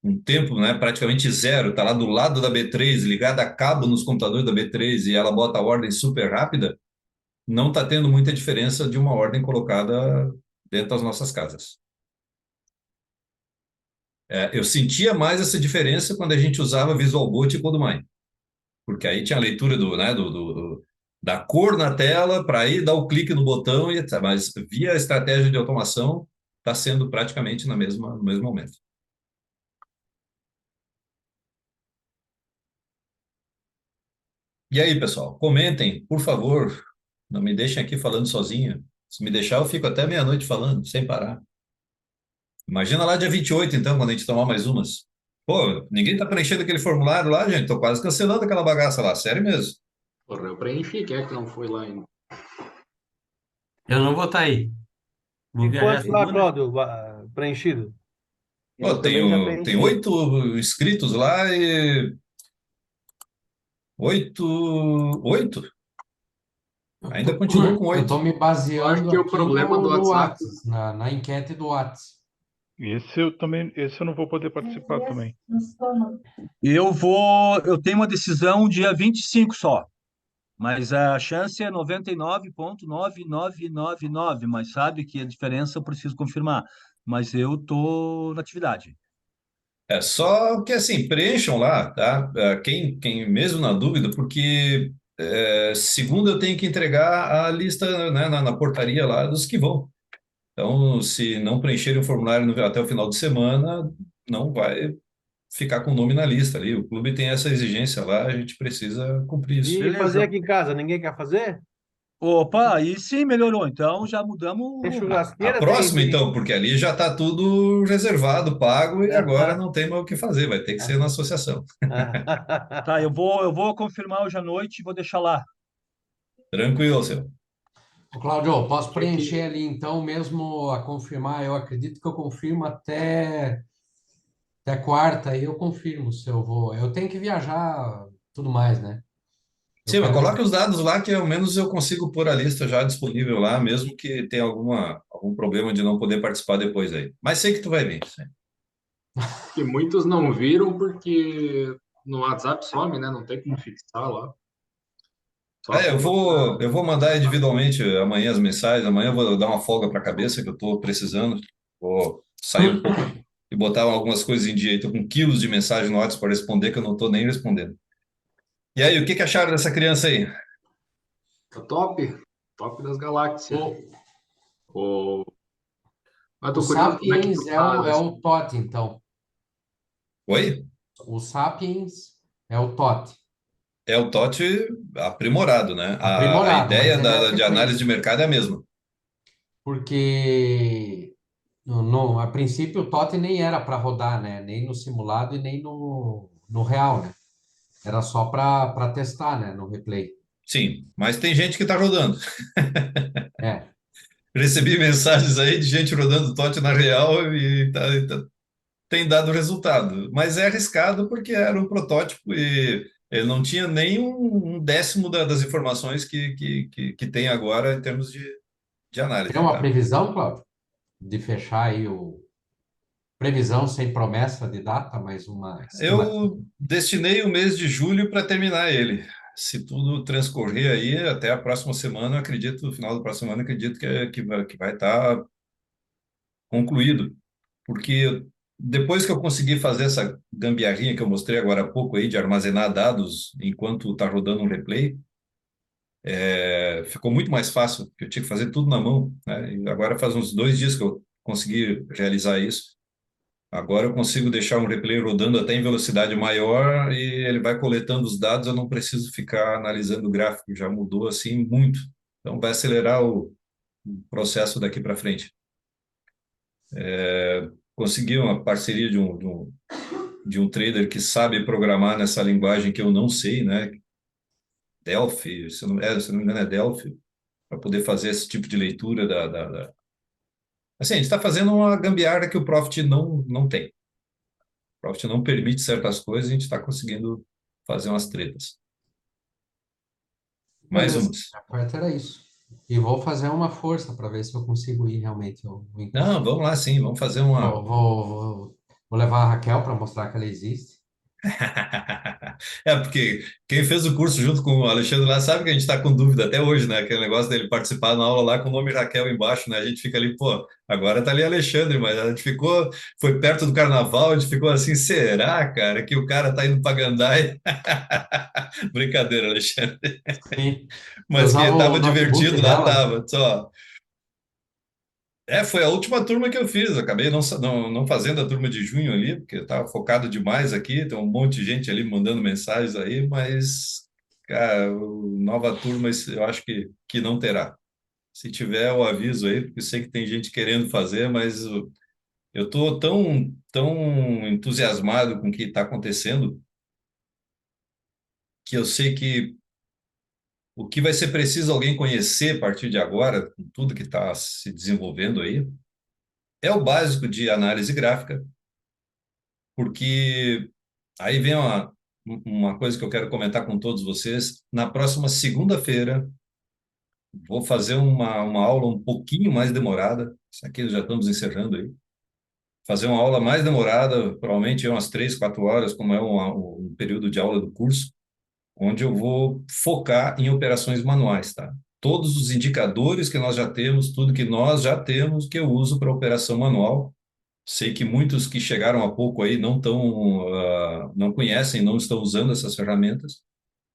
[SPEAKER 1] um tempo, né, praticamente zero, está lá do lado da B3, ligada a cabo nos computadores da B3 e ela bota a ordem super rápida, não está tendo muita diferença de uma ordem colocada dentro das nossas casas. Eu sentia mais essa diferença quando a gente usava VisualBoot e CodeMine, porque aí tinha a leitura da cor na tela para aí dar o clique no botão, mas via estratégia de automação está sendo praticamente no mesmo momento. E aí, pessoal, comentem, por favor. Não me deixem aqui falando sozinho. Se me deixar, eu fico até meia-noite falando, sem parar. Imagina lá dia 28, então, quando a gente tomar mais umas. Pô, ninguém tá preenchendo aquele formulário lá, gente. Tô quase cancelando aquela bagaça lá, sério mesmo.
[SPEAKER 2] Porra, eu preenchi, quem é que não foi lá ainda?
[SPEAKER 4] Eu não vou estar aí. Vou
[SPEAKER 5] E
[SPEAKER 4] viajar
[SPEAKER 5] quantos lá,
[SPEAKER 4] segunda.
[SPEAKER 5] Cláudio, preenchido?
[SPEAKER 1] Pô,
[SPEAKER 5] Eu também já
[SPEAKER 1] tem
[SPEAKER 5] preenchi.
[SPEAKER 1] 8 inscritos lá e 8, 8. Ainda continuo com
[SPEAKER 4] Eu
[SPEAKER 1] 8.
[SPEAKER 4] estou me
[SPEAKER 2] Eu acho
[SPEAKER 4] baseando
[SPEAKER 2] que o
[SPEAKER 4] aqui
[SPEAKER 2] problema do
[SPEAKER 4] no
[SPEAKER 2] WhatsApp.
[SPEAKER 4] Whats, na enquete do Whats.
[SPEAKER 6] Esse eu não vou poder participar também.
[SPEAKER 7] Eu tenho uma decisão dia 25 só, mas a chance é 99,9999, mas sabe que a diferença eu preciso confirmar. Mas eu tô na atividade.
[SPEAKER 1] É só que assim, preencham lá, tá? Quem mesmo na dúvida, porque segunda eu tenho que entregar a lista, né, na portaria lá dos que vão. Então, se não preencherem o formulário até o final de semana, não vai ficar com o nome na lista ali. O clube tem essa exigência lá, a gente precisa cumprir isso.
[SPEAKER 5] E fazer
[SPEAKER 7] Beleza.
[SPEAKER 5] aqui em casa, ninguém quer fazer?
[SPEAKER 7] Opa, aí sim melhorou. Então já mudamos o
[SPEAKER 5] Tem
[SPEAKER 7] rumo.
[SPEAKER 1] A
[SPEAKER 5] churrasqueira,
[SPEAKER 1] próxima, então, porque ali já está tudo reservado, pago, e agora não tem mais o que fazer, vai ter que ser na associação.
[SPEAKER 7] Tá, eu vou confirmar hoje à noite e vou deixar lá.
[SPEAKER 1] Tranquilo, seu.
[SPEAKER 4] Ô, Claudio, posso
[SPEAKER 2] Tinha que-
[SPEAKER 4] preencher ali então mesmo a confirmar? Eu acredito que eu confirmo até quarta, aí eu confirmo se eu vou. Eu tenho que viajar, tudo mais, né? Eu
[SPEAKER 1] Sim, mas
[SPEAKER 4] quero.
[SPEAKER 1] coloque os dados lá que ao menos eu consigo pôr a lista já disponível lá, mesmo que tenha algum problema de não poder participar depois aí. Mas sei que tu vai vir. Sim.
[SPEAKER 2] que muitos não viram porque no WhatsApp some, né? Não tem como fixar lá. Só
[SPEAKER 1] É, eu
[SPEAKER 2] quem
[SPEAKER 1] vou,
[SPEAKER 2] botar.
[SPEAKER 1] eu vou mandar individualmente amanhã as mensagens. Amanhã eu vou dar uma folga para a cabeça que eu estou precisando. Vou sair um pouco e botar algumas coisas em dia. Estou com quilos de mensagem no WhatsApp para responder que eu não estou nem respondendo. E aí, o que que acharam dessa criança aí?
[SPEAKER 2] Tá top, top das galáxias.
[SPEAKER 4] O,
[SPEAKER 2] O... Mas
[SPEAKER 4] o
[SPEAKER 2] tô curioso como é que
[SPEAKER 4] Sapiens
[SPEAKER 2] tu tá
[SPEAKER 4] é
[SPEAKER 2] nesse.
[SPEAKER 4] o TOT, então.
[SPEAKER 1] Oi?
[SPEAKER 4] O Sapiens é o TOT.
[SPEAKER 1] É o TOT aprimorado, né? A
[SPEAKER 4] Aprimorado, mas
[SPEAKER 1] ideia
[SPEAKER 4] ele é
[SPEAKER 1] de análise de
[SPEAKER 4] sequência.
[SPEAKER 1] mercado é a mesma.
[SPEAKER 4] Porque a princípio o TOT nem era para rodar, né? Nem no simulado e nem no real, né? Era só para testar, né? No replay.
[SPEAKER 1] Sim, mas tem gente que está rodando.
[SPEAKER 4] É.
[SPEAKER 1] Recebi mensagens aí de gente rodando TOT na real tem dado resultado. Mas é arriscado porque era um protótipo e ele não tinha nem um décimo das informações que tem agora em termos de
[SPEAKER 4] Tem
[SPEAKER 1] análise,
[SPEAKER 4] uma
[SPEAKER 1] tá?
[SPEAKER 4] previsão, Cláudio, de fechar aí o. Previsão sem promessa de data, mas uma estimativa.
[SPEAKER 1] Eu destinei o mês de julho para terminar ele. Se tudo transcorrer aí até a próxima semana, eu acredito, no final da próxima semana, eu acredito que vai estar concluído. Porque depois que eu consegui fazer essa gambiarrinha que eu mostrei agora há pouco aí, de armazenar dados enquanto está rodando um replay, ficou muito mais fácil, porque eu tinha que fazer tudo na mão, né? E agora faz uns 2 dias que eu consegui realizar isso. Agora eu consigo deixar um replay rodando até em velocidade maior e ele vai coletando os dados, eu não preciso ficar analisando o gráfico, já mudou assim muito. Então vai acelerar o processo daqui para frente. Consegui uma parceria de um trader que sabe programar nessa linguagem que eu não sei, né? Delphi, se não me engano é Delphi, para poder fazer esse tipo de leitura Assim, a gente está fazendo uma gambiarra que o Profit não tem. O Profit não permite certas coisas, a gente está conseguindo fazer umas tretas. Mais
[SPEAKER 4] Beleza.
[SPEAKER 1] umas.
[SPEAKER 4] A quarta era isso. E vou fazer uma força para ver se eu consigo ir realmente ao encontro.
[SPEAKER 1] Não, vamos lá sim, vamos fazer uma.
[SPEAKER 4] Vou levar a Raquel para mostrar que ela existe.
[SPEAKER 1] É, porque quem fez o curso junto com o Alexandre lá sabe que a gente está com dúvida até hoje, né? Aquele negócio dele participar na aula lá com o nome Raquel embaixo, né? A gente fica ali, pô, agora tá ali Alexandre, mas a gente ficou, foi perto do carnaval, a gente ficou assim, será, cara, que o cara tá indo para Gandai? Brincadeira, Alexandre.
[SPEAKER 4] Sim. Eu
[SPEAKER 1] Mas que
[SPEAKER 4] usava o
[SPEAKER 1] estava
[SPEAKER 4] notebook
[SPEAKER 1] divertido lá,
[SPEAKER 4] dela, né?
[SPEAKER 1] tava. Só. Foi a última turma que eu fiz. Acabei não fazendo a turma de junho ali, porque eu estava focado demais aqui. Tem um monte de gente ali mandando mensagens aí, mas, cara, nova turma eu acho que não terá. Se tiver, eu aviso aí, porque eu sei que tem gente querendo fazer, mas eu estou tão entusiasmado com o que está acontecendo que eu sei que o que vai ser preciso alguém conhecer a partir de agora, com tudo que está se desenvolvendo aí, é o básico de análise gráfica, porque aí vem uma coisa que eu quero comentar com todos vocês. Na próxima segunda-feira, vou fazer uma aula um pouquinho mais demorada. Isso aqui já estamos encerrando aí. Fazer uma aula mais demorada, provavelmente umas 3, 4 horas, como é um período de aula do curso, onde eu vou focar em operações manuais, tá? Todos os indicadores que nós já temos, tudo que nós já temos, que eu uso para operação manual. Sei que muitos que chegaram há pouco aí não conhecem, não estão usando essas ferramentas.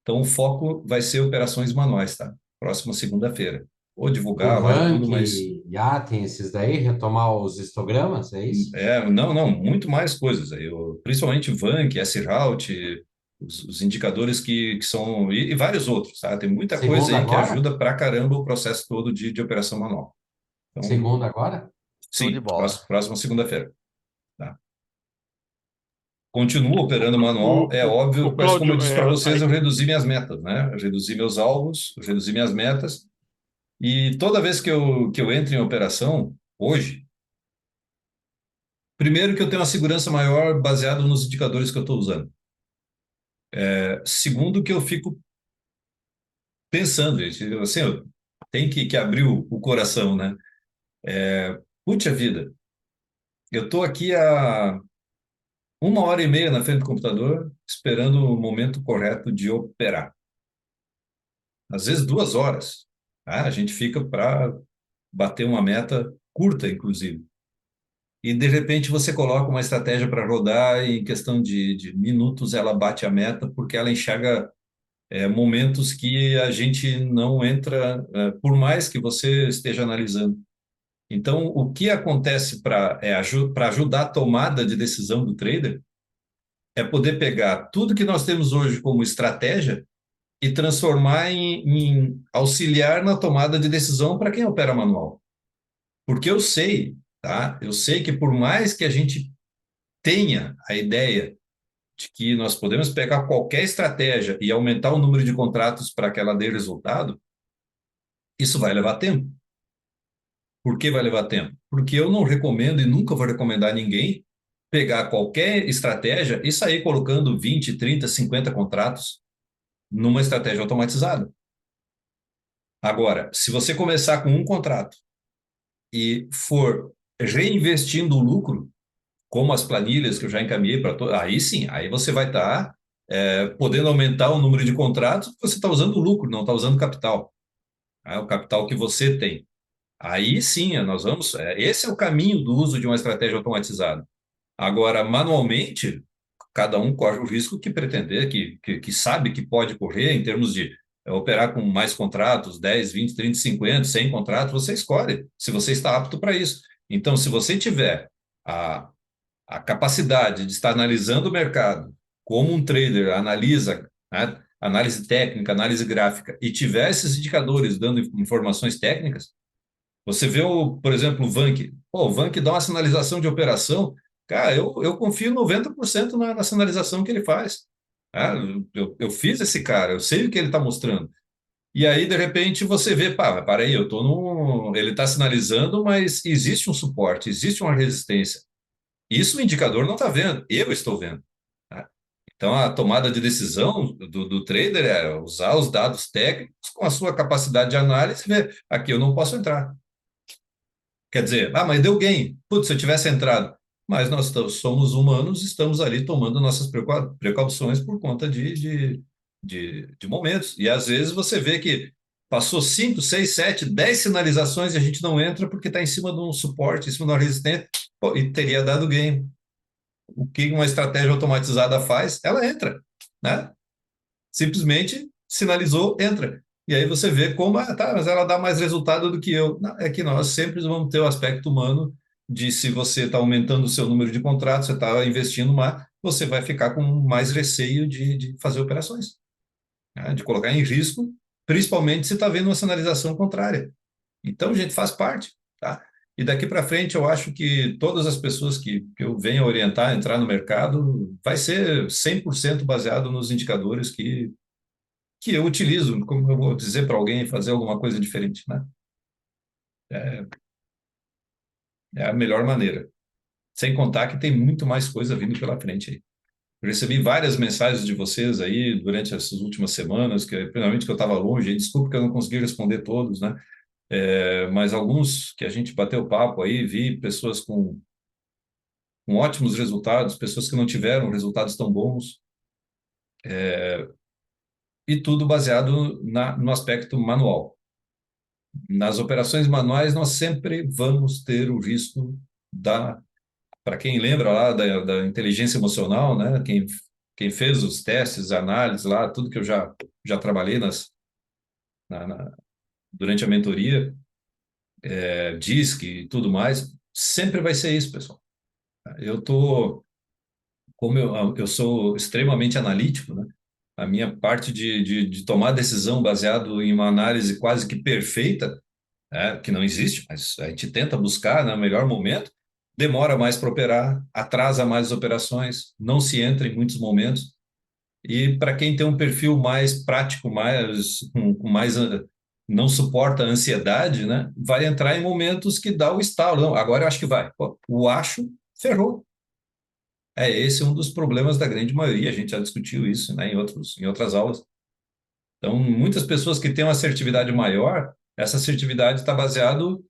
[SPEAKER 1] Então, o foco vai ser operações manuais, tá? Próxima segunda-feira. Vou
[SPEAKER 4] O
[SPEAKER 1] divulgar lá e tudo,
[SPEAKER 4] Rank,
[SPEAKER 1] mas
[SPEAKER 4] Yaten, esses daí, retomar os histogramas, é isso?
[SPEAKER 1] não, muito mais coisas aí. Principalmente Vank, S-Route, os indicadores que são e vários outros, tá? Tem muita coisa
[SPEAKER 4] Segunda
[SPEAKER 1] aí que
[SPEAKER 4] agora?
[SPEAKER 1] ajuda pra caramba o processo todo de operação manual. Então,
[SPEAKER 4] Segunda agora?
[SPEAKER 3] Show de
[SPEAKER 1] sim,
[SPEAKER 3] bola.
[SPEAKER 1] próxima segunda-feira. Tá? Continuo operando manual, é
[SPEAKER 6] O
[SPEAKER 1] óbvio, mas como eu
[SPEAKER 6] Cláudio,
[SPEAKER 1] disse para vocês, eu reduzi minhas metas, né? Eu reduzi meus alvos, eu reduzi minhas metas, E toda vez que eu entro em operação, hoje, primeiro que eu tenho uma segurança maior baseado nos indicadores que eu estou usando. Segundo que eu fico pensando, gente, assim, eu tenho que abrir o coração, né? Puxa vida, eu estou aqui há 1 hora e meia na frente do computador, esperando o momento correto de operar. Às vezes 2 horas. A gente fica para bater uma meta curta, inclusive. E de repente você coloca uma estratégia para rodar e em questão de minutos ela bate a meta porque ela enxerga momentos que a gente não entra, por mais que você esteja analisando. Então, o que acontece para ajudar a tomada de decisão do trader é poder pegar tudo que nós temos hoje como estratégia e transformar em auxiliar na tomada de decisão para quem opera manual. Porque eu sei, tá? Eu sei que por mais que a gente tenha a ideia de que nós podemos pegar qualquer estratégia e aumentar o número de contratos para que ela dê resultado, isso vai levar tempo. Por que vai levar tempo? Porque eu não recomendo e nunca vou recomendar a ninguém pegar qualquer estratégia e sair colocando 20, 30, 50 contratos numa estratégia automatizada. Agora, se você começar com um contrato e for reinvestindo o lucro, como as planilhas que eu já encaminhei para todos, aí sim, aí você vai estar podendo aumentar o número de contratos, você está usando o lucro, não está usando capital. O capital que você tem. Aí sim, nós vamos. Esse é o caminho do uso de uma estratégia automatizada. Agora, manualmente, cada um corre o risco que pretender, que sabe que pode correr em termos de operar com mais contratos, 10, 20, 30, 50, 100 contratos, você escolhe se você está apto para isso. Então, se você tiver a, a capacidade de estar analisando o mercado como um trader analisa, né, análise técnica, análise gráfica, e tiver esses indicadores dando informações técnicas, você vê, por exemplo, o Vank. Pô, o Vank dá uma sinalização de operação. Cara, eu confio 90% na sinalização que ele faz. Eu fiz esse cara, eu sei o que ele está mostrando. E aí, de repente, você vê, pá, para aí, eu tô no. Ele está sinalizando, mas existe um suporte, existe uma resistência. Isso o indicador não está vendo, eu estou vendo. Tá? Então, a tomada de decisão do trader é usar os dados técnicos com a sua capacidade de análise e ver, aqui eu não posso entrar. Quer dizer, mas deu gain. Putz, se eu tivesse entrado. Mas nós somos humanos, estamos ali tomando nossas precauções por conta de momentos. E às vezes você vê que passou 5, 6, 7, 10 sinalizações e a gente não entra porque está em cima de um suporte, em cima de uma resistência, pô, e teria dado gain. O que uma estratégia automatizada faz? Ela entra, né? Simplesmente sinalizou, entra. E aí você vê como, tá, mas ela dá mais resultado do que eu. Não, é que nós sempre vamos ter o aspecto humano de se você está aumentando o seu número de contratos, você está investindo mais, você vai ficar com mais receio de fazer operações, né? De colocar em risco, principalmente se está vendo uma sinalização contrária. Então, gente, faz parte, tá? E daqui para frente, eu acho que todas as pessoas que eu venho orientar, entrar no mercado, vai ser 100% baseado nos indicadores que eu utilizo, como eu vou dizer para alguém fazer alguma coisa diferente, né? É a melhor maneira. Sem contar que tem muito mais coisa vindo pela frente aí. Eu recebi várias mensagens de vocês aí durante essas últimas semanas, principalmente que eu estava longe, e desculpa que eu não consegui responder todos, né? Mas alguns que a gente bateu papo aí, vi pessoas com ótimos resultados, pessoas que não tiveram resultados tão bons, e tudo baseado no aspecto manual. Nas operações manuais, nós sempre vamos ter o risco para quem lembra lá da inteligência emocional, né? Quem fez os testes, análises lá, tudo que eu já trabalhei durante a mentoria, DISC e tudo mais, sempre vai ser isso, pessoal. Como eu sou extremamente analítico, né? A minha parte de tomar decisão baseado em uma análise quase que perfeita, que não existe, mas a gente tenta buscar, né, no melhor momento, demora mais para operar, atrasa mais as operações, não se entra em muitos momentos. E para quem tem um perfil mais prático, com mais não suporta a ansiedade, né? Vai entrar em momentos que dá o estalo. Não, agora eu acho que vai. Pô, o acho, ferrou. Esse é um dos problemas da grande maioria. A gente já discutiu isso, né, em outras aulas. Então, muitas pessoas que têm uma assertividade maior, essa assertividade está baseado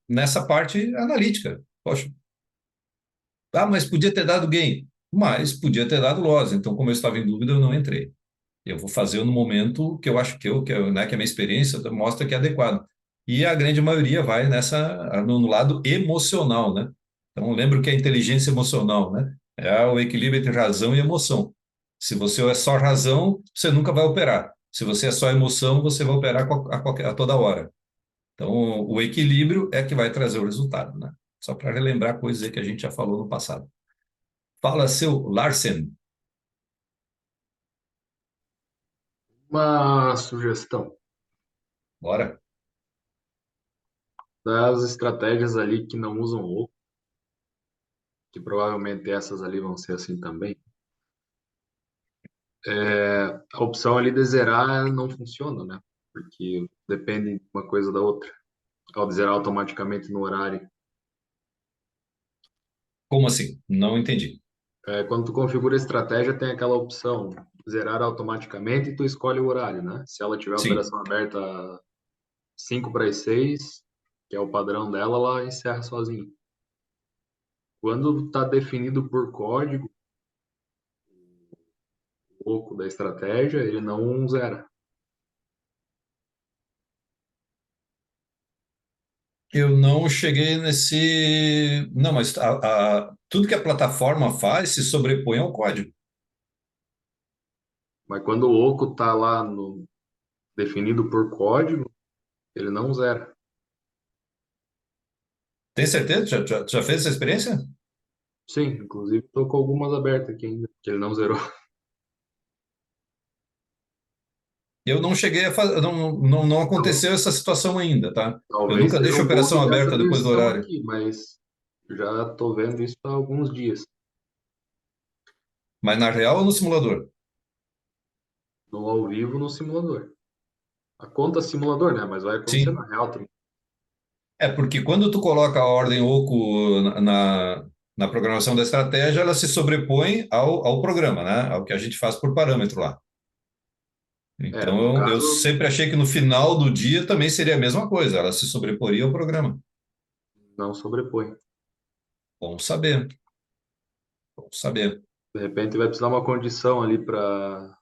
[SPEAKER 1] nessa parte analítica. Poxa, mas podia ter dado gain. Mas podia ter dado loss. Então, como eu estava em dúvida, eu não entrei. Eu vou fazer no momento que eu acho né, que a minha experiência mostra que é adequado. E a grande maioria vai no lado emocional, né? Então, lembro que a inteligência emocional, né? É o equilíbrio entre razão e emoção. Se você é só razão, você nunca vai operar. Se você é só emoção, você vai operar a toda hora. Então, o equilíbrio é que vai trazer o resultado, né? Só para relembrar coisas aí que a gente já falou no passado. Fala, seu Larsen.
[SPEAKER 2] Uma sugestão
[SPEAKER 1] Bora.
[SPEAKER 2] das estratégias ali que não usam oco, que provavelmente essas ali vão ser assim também. A opção ali de zerar não funciona, né? Porque depende de uma coisa da outra. Ao zerar automaticamente no horário.
[SPEAKER 1] Como assim? Não entendi.
[SPEAKER 2] Quando tu configura a estratégia, tem aquela opção zerar automaticamente e tu escolhe o horário, né? Se ela tiver a
[SPEAKER 1] Sim.
[SPEAKER 2] operação aberta 5 para as 6, que é o padrão dela, ela encerra sozinha. Quando está definido por código, o oco da estratégia, ele não zera.
[SPEAKER 1] Eu não cheguei nesse. Não, mas tudo que a plataforma faz se sobrepõe ao código.
[SPEAKER 2] Mas quando o oco está lá no definido por código, ele não zera.
[SPEAKER 1] Tem certeza? Já fez essa experiência?
[SPEAKER 2] Sim, inclusive estou com algumas abertas aqui ainda, que ele não zerou.
[SPEAKER 1] Eu não cheguei a fazer. Não aconteceu essa situação ainda, tá? Eu
[SPEAKER 2] Talvez
[SPEAKER 1] nunca
[SPEAKER 2] seja
[SPEAKER 1] deixo a
[SPEAKER 2] um bug
[SPEAKER 1] operação
[SPEAKER 2] dessa
[SPEAKER 1] aberta depois do
[SPEAKER 2] versão
[SPEAKER 1] horário.
[SPEAKER 2] aqui, mas já estou vendo isso há alguns dias.
[SPEAKER 1] Mas na real ou no simulador?
[SPEAKER 2] No ao vivo, no simulador. A conta simulador, né? Mas vai acontecer
[SPEAKER 1] Sim.
[SPEAKER 2] na real também.
[SPEAKER 1] Porque quando tu coloca a ordem oco na programação da estratégia, ela se sobrepõe ao programa, né? Ao que a gente faz por parâmetro lá.
[SPEAKER 2] No
[SPEAKER 1] Então, eu
[SPEAKER 2] caso,
[SPEAKER 1] sempre achei que no final do dia também seria a mesma coisa, ela se sobreporia ao programa.
[SPEAKER 2] não sobrepõe.
[SPEAKER 1] Bom saber, bom saber.
[SPEAKER 2] De repente vai precisar uma condição ali para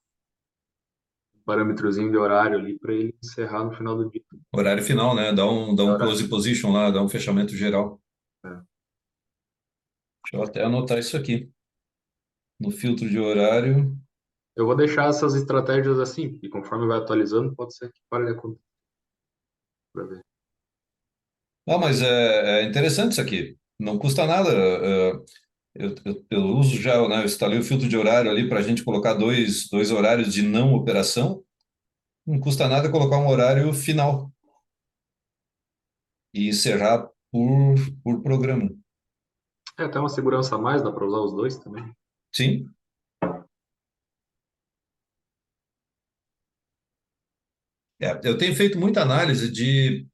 [SPEAKER 2] parâmetrozinho de horário ali para ele encerrar no final do dia.
[SPEAKER 1] Horário final, né? Dá um
[SPEAKER 2] Horário.
[SPEAKER 1] close position lá, dá um fechamento geral.
[SPEAKER 2] É.
[SPEAKER 1] Deixa eu até anotar isso aqui. No filtro de horário.
[SPEAKER 2] Eu vou deixar essas estratégias assim, e conforme vai atualizando, pode ser que pare de acontecer. Pra ver.
[SPEAKER 1] Mas é interessante isso aqui. Não custa nada. Eu uso já, né? Eu instalei o filtro de horário ali para a gente colocar dois horários de não operação. Não custa nada colocar um horário final e encerrar por programa.
[SPEAKER 2] Até uma segurança a mais, dá para usar os dois também.
[SPEAKER 1] Sim. Eu tenho feito muita análise de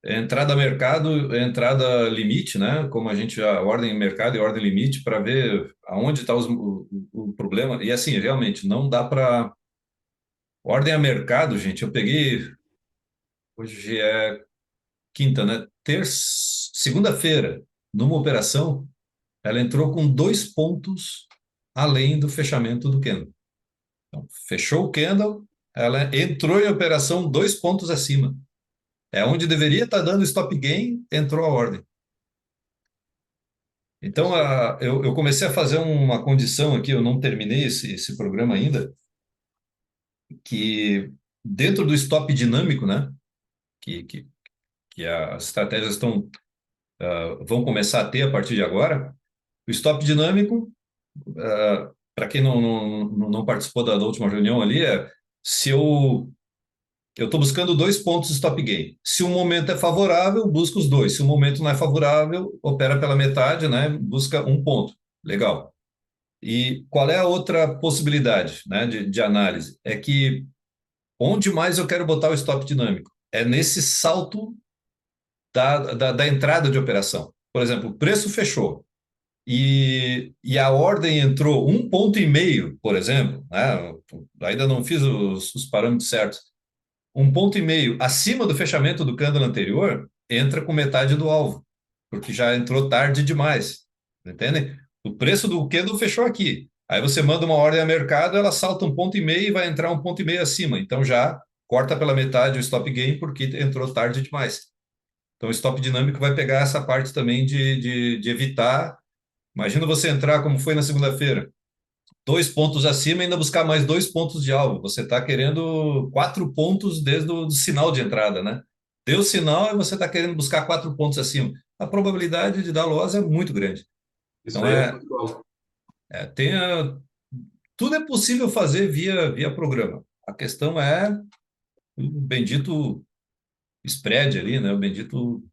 [SPEAKER 1] entrada mercado, entrada limite, né? Como a gente já ordem mercado e ordem limite para ver aonde está o problema. E assim, realmente, não dá para. Ordem a mercado, gente, eu peguei. Hoje é quinta, né? Segunda-feira, numa operação, ela entrou com 2 pontos além do fechamento do candle. Então, fechou o candle, ela entrou em operação 2 pontos acima. É onde deveria estar dando stop gain, entrou a ordem. Então, eu comecei a fazer uma condição aqui, eu não terminei esse programa ainda, que dentro do stop dinâmico, né, que as estratégias vão começar a ter a partir de agora, o stop dinâmico, para quem não participou da última reunião ali, se eu estou buscando 2 pontos de stop gain. Se o momento é favorável, busca os dois. Se o momento não é favorável, opera pela metade, né? Busca 1 ponto. Legal. E qual é a outra possibilidade, né, de análise? É que Onde mais eu quero botar o stop dinâmico? É nesse salto da entrada de operação. Por exemplo, o preço fechou e a ordem entrou 1,5 ponto, por exemplo, né? Ainda não fiz os parâmetros certos. 1,5 ponto acima do fechamento do candle anterior, entra com metade do alvo, porque já entrou tarde demais. Entende? O preço do candle fechou aqui. Aí você manda uma ordem a mercado, ela salta 1,5 ponto e vai entrar 1,5 ponto acima. Então já corta pela metade o stop gain, porque entrou tarde demais. Então o stop dinâmico vai pegar essa parte também de evitar. Imagina você entrar como foi na segunda-feira, 2 pontos acima e ainda buscar mais 2 pontos de alvo. Você está querendo 4 pontos desde o do sinal de entrada, né? Deu sinal e você está querendo buscar 4 pontos acima. A probabilidade de dar loss é muito grande.
[SPEAKER 2] Isso
[SPEAKER 1] Então
[SPEAKER 2] aí é futebol.
[SPEAKER 1] tudo é possível fazer via programa. A questão é o bendito spread ali, né? O bendito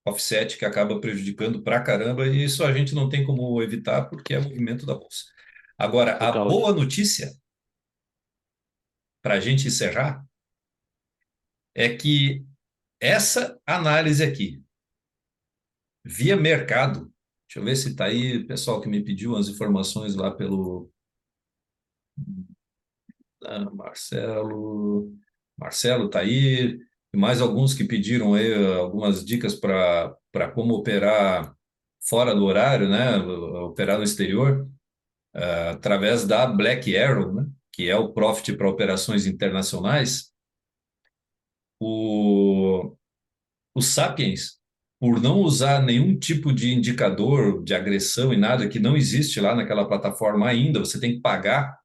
[SPEAKER 1] offset que acaba prejudicando pra caramba, e isso a gente não tem como evitar porque é movimento da bolsa. Agora, a
[SPEAKER 3] Ô,
[SPEAKER 1] boa notícia, para a gente encerrar, é que essa análise aqui, via mercado, deixa eu ver se está aí o pessoal que me pediu as informações lá pelo Marcelo está aí, e mais alguns que pediram aí algumas dicas para como operar fora do horário, né? Operar no exterior, através da Black Arrow, né? Que é o Profit para operações internacionais. O Sapiens, por não usar nenhum tipo de indicador de agressão e nada que não existe lá naquela plataforma ainda, você tem que pagar.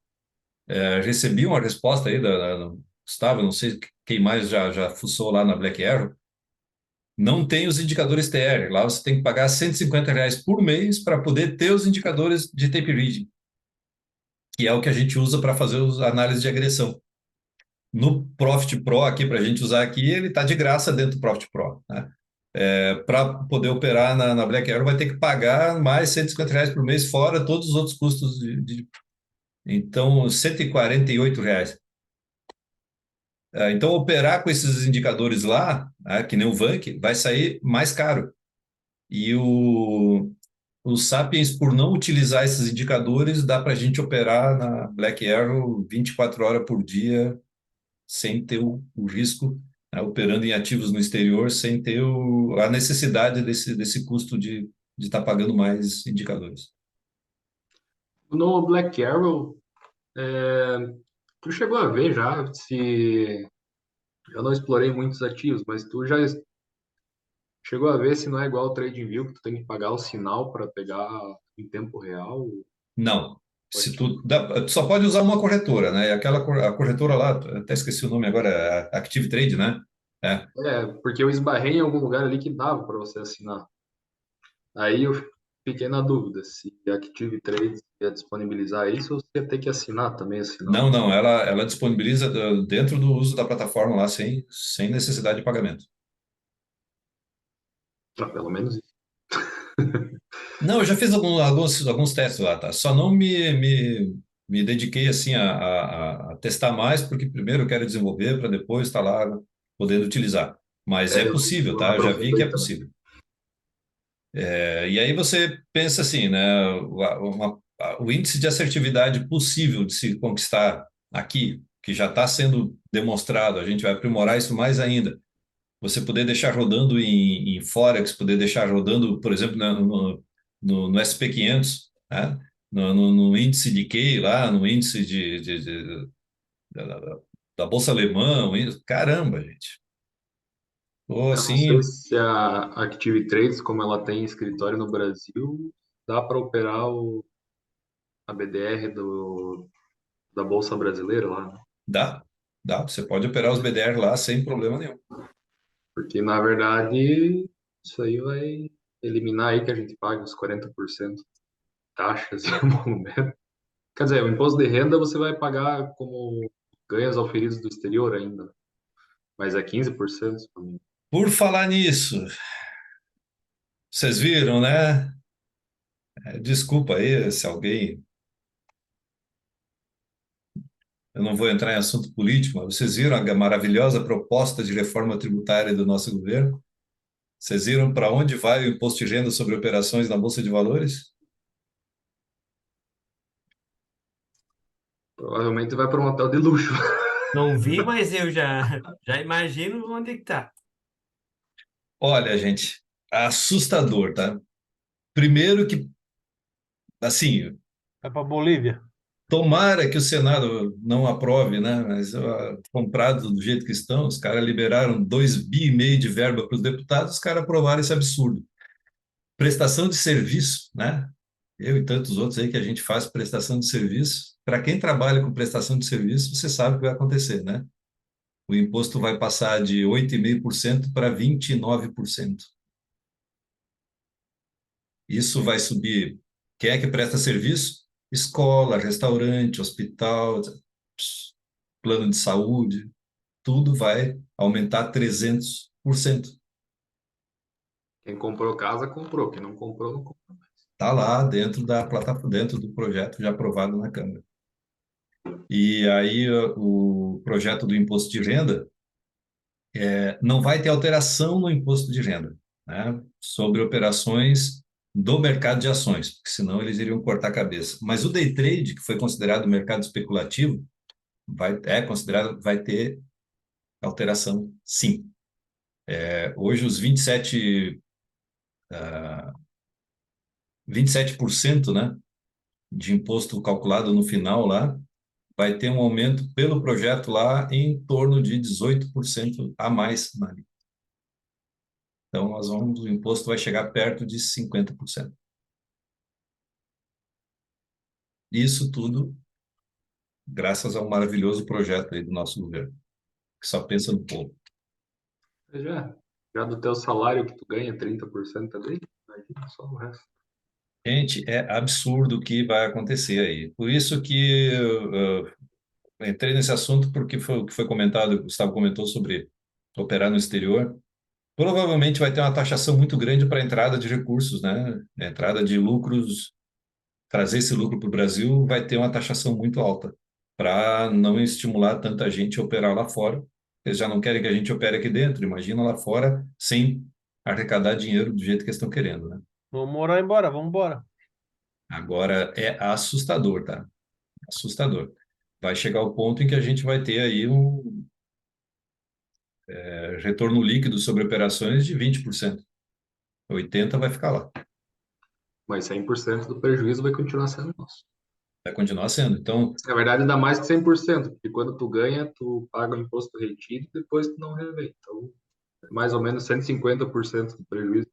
[SPEAKER 1] Recebi uma resposta aí da Gustavo, não sei quem mais já fuçou lá na Black Arrow. Não tem os indicadores TR. Lá você tem que pagar R$ 150 por mês para poder ter os indicadores de tape reading, que é o que a gente usa para fazer as análises de agressão. No Profit Pro, aqui para a gente usar aqui, ele está de graça dentro do Profit Pro, né? Para poder operar na Black Arrow, vai ter que pagar mais R$ 150 por mês, fora todos os outros custos. Então, R$ 148. Então, operar com esses indicadores lá, que nem o Vank, vai sair mais caro. E o Sapiens, por não utilizar esses indicadores, dá para a gente operar na Black Arrow 24 horas por dia, sem ter o risco, né, operando em ativos no exterior, sem ter a necessidade desse custo de estar pagando mais indicadores.
[SPEAKER 2] No Black Arrow, tu chegou a ver já se... Eu não explorei muitos ativos, mas tu já chegou a ver se não é igual ao TradingView, que tu tem que pagar o sinal para pegar em tempo real
[SPEAKER 1] Não.
[SPEAKER 2] o
[SPEAKER 1] Se
[SPEAKER 2] ativo?
[SPEAKER 1] tu só pode usar uma corretora, né? E a corretora lá, até esqueci o nome agora, é Active Trade, né? É.
[SPEAKER 2] Porque eu esbarrei em algum lugar ali que dava para você assinar. Aí eu fiquei na dúvida se a Active Trades ia disponibilizar isso ou se ia ter que assinar também, assinar.
[SPEAKER 1] Não, não, ela disponibiliza dentro do uso da plataforma lá, sem necessidade de pagamento.
[SPEAKER 2] Ah, pelo menos isso.
[SPEAKER 1] Não, eu já fiz alguns testes lá, tá? Só não me dediquei assim a testar mais, porque primeiro eu quero desenvolver para depois estar lá podendo utilizar. Mas é possível,
[SPEAKER 2] Eu não
[SPEAKER 1] tá? Eu já vi que é
[SPEAKER 2] aprofundei também.
[SPEAKER 1] possível. E aí você pensa assim, né? O índice de assertividade possível de se conquistar aqui, que já está sendo demonstrado, a gente vai aprimorar isso mais ainda. Você poder deixar rodando em Forex, poder deixar rodando, por exemplo, no SP500, né? No índice de Key lá, no índice da Bolsa Alemã, caramba, gente. Ou
[SPEAKER 2] Eu não sei
[SPEAKER 1] assim,
[SPEAKER 2] se a Active Trades, como ela tem escritório no Brasil, dá para operar a BDR da Bolsa Brasileira lá, né?
[SPEAKER 1] dá. Você pode operar os BDR lá sem problema nenhum.
[SPEAKER 2] Porque, na verdade, isso aí vai eliminar aí que a gente paga os 40% taxas e emolumento. Quer dizer, o imposto de renda você vai pagar como ganhos auferidos do exterior ainda, mas é 15%. Se não me engano.
[SPEAKER 1] Por falar nisso, vocês viram, né? Desculpa aí se alguém Eu não vou entrar em assunto político, mas vocês viram a maravilhosa proposta de reforma tributária do nosso governo? Vocês viram para onde vai o imposto de renda sobre operações na Bolsa de Valores?
[SPEAKER 2] Provavelmente vai para um hotel de luxo.
[SPEAKER 8] Não vi, mas eu já imagino onde é que tá.
[SPEAKER 1] Olha, gente, assustador, tá? Primeiro que, assim,
[SPEAKER 5] Vai para Bolívia.
[SPEAKER 1] tomara que o Senado não aprove, né? Mas comprado do jeito que estão, os caras liberaram 2,5 bi de verba para os deputados, os caras aprovaram esse absurdo. Prestação de serviço, né? Eu e tantos outros aí que a gente faz prestação de serviço. Para quem trabalha com prestação de serviço, você sabe o que vai acontecer, né? O imposto vai passar de 8,5% para 29%. Isso vai subir. Quem é que presta serviço? Escola, restaurante, hospital, plano de saúde, tudo vai aumentar 300%.
[SPEAKER 2] Quem comprou casa, comprou. Quem não comprou, não comprou.
[SPEAKER 1] Está lá dentro da plataforma, dentro do projeto já aprovado na Câmara. E aí o projeto do imposto de renda não vai ter alteração no imposto de renda, né, sobre operações do mercado de ações, porque senão eles iriam cortar a cabeça. Mas o day trade, que foi considerado mercado especulativo, vai ter alteração, sim. Hoje os 27%, né, de imposto calculado no final lá, vai ter um aumento pelo projeto lá em torno de 18% a mais na alíquota. Então, o imposto vai chegar perto de 50%. Isso tudo graças ao maravilhoso projeto aí do nosso governo, que só pensa no povo.
[SPEAKER 2] Já do teu salário que tu ganha 30% também, imagina só o resto.
[SPEAKER 1] Gente, é absurdo o que vai acontecer aí. Por isso que eu entrei nesse assunto, porque foi o que foi comentado, o Gustavo comentou sobre operar no exterior. Provavelmente vai ter uma taxação muito grande para a entrada de recursos, né? A entrada de lucros, trazer esse lucro para o Brasil vai ter uma taxação muito alta, para não estimular tanta gente a operar lá fora. Eles já não querem que a gente opere aqui dentro, imagina lá fora sem arrecadar dinheiro do jeito que eles estão querendo, né?
[SPEAKER 5] Vamos morar embora, vamos embora.
[SPEAKER 1] Agora é assustador, tá? Assustador. Vai chegar o ponto em que a gente vai ter aí um retorno líquido sobre operações de 20%. 80% vai ficar lá.
[SPEAKER 2] Mas 100% do prejuízo vai continuar sendo nosso.
[SPEAKER 1] Vai continuar sendo. Então,
[SPEAKER 2] Na verdade, dá mais que 100%, porque quando tu ganha, tu paga o imposto retido e depois tu não revê. Então, é mais ou menos 150% do prejuízo.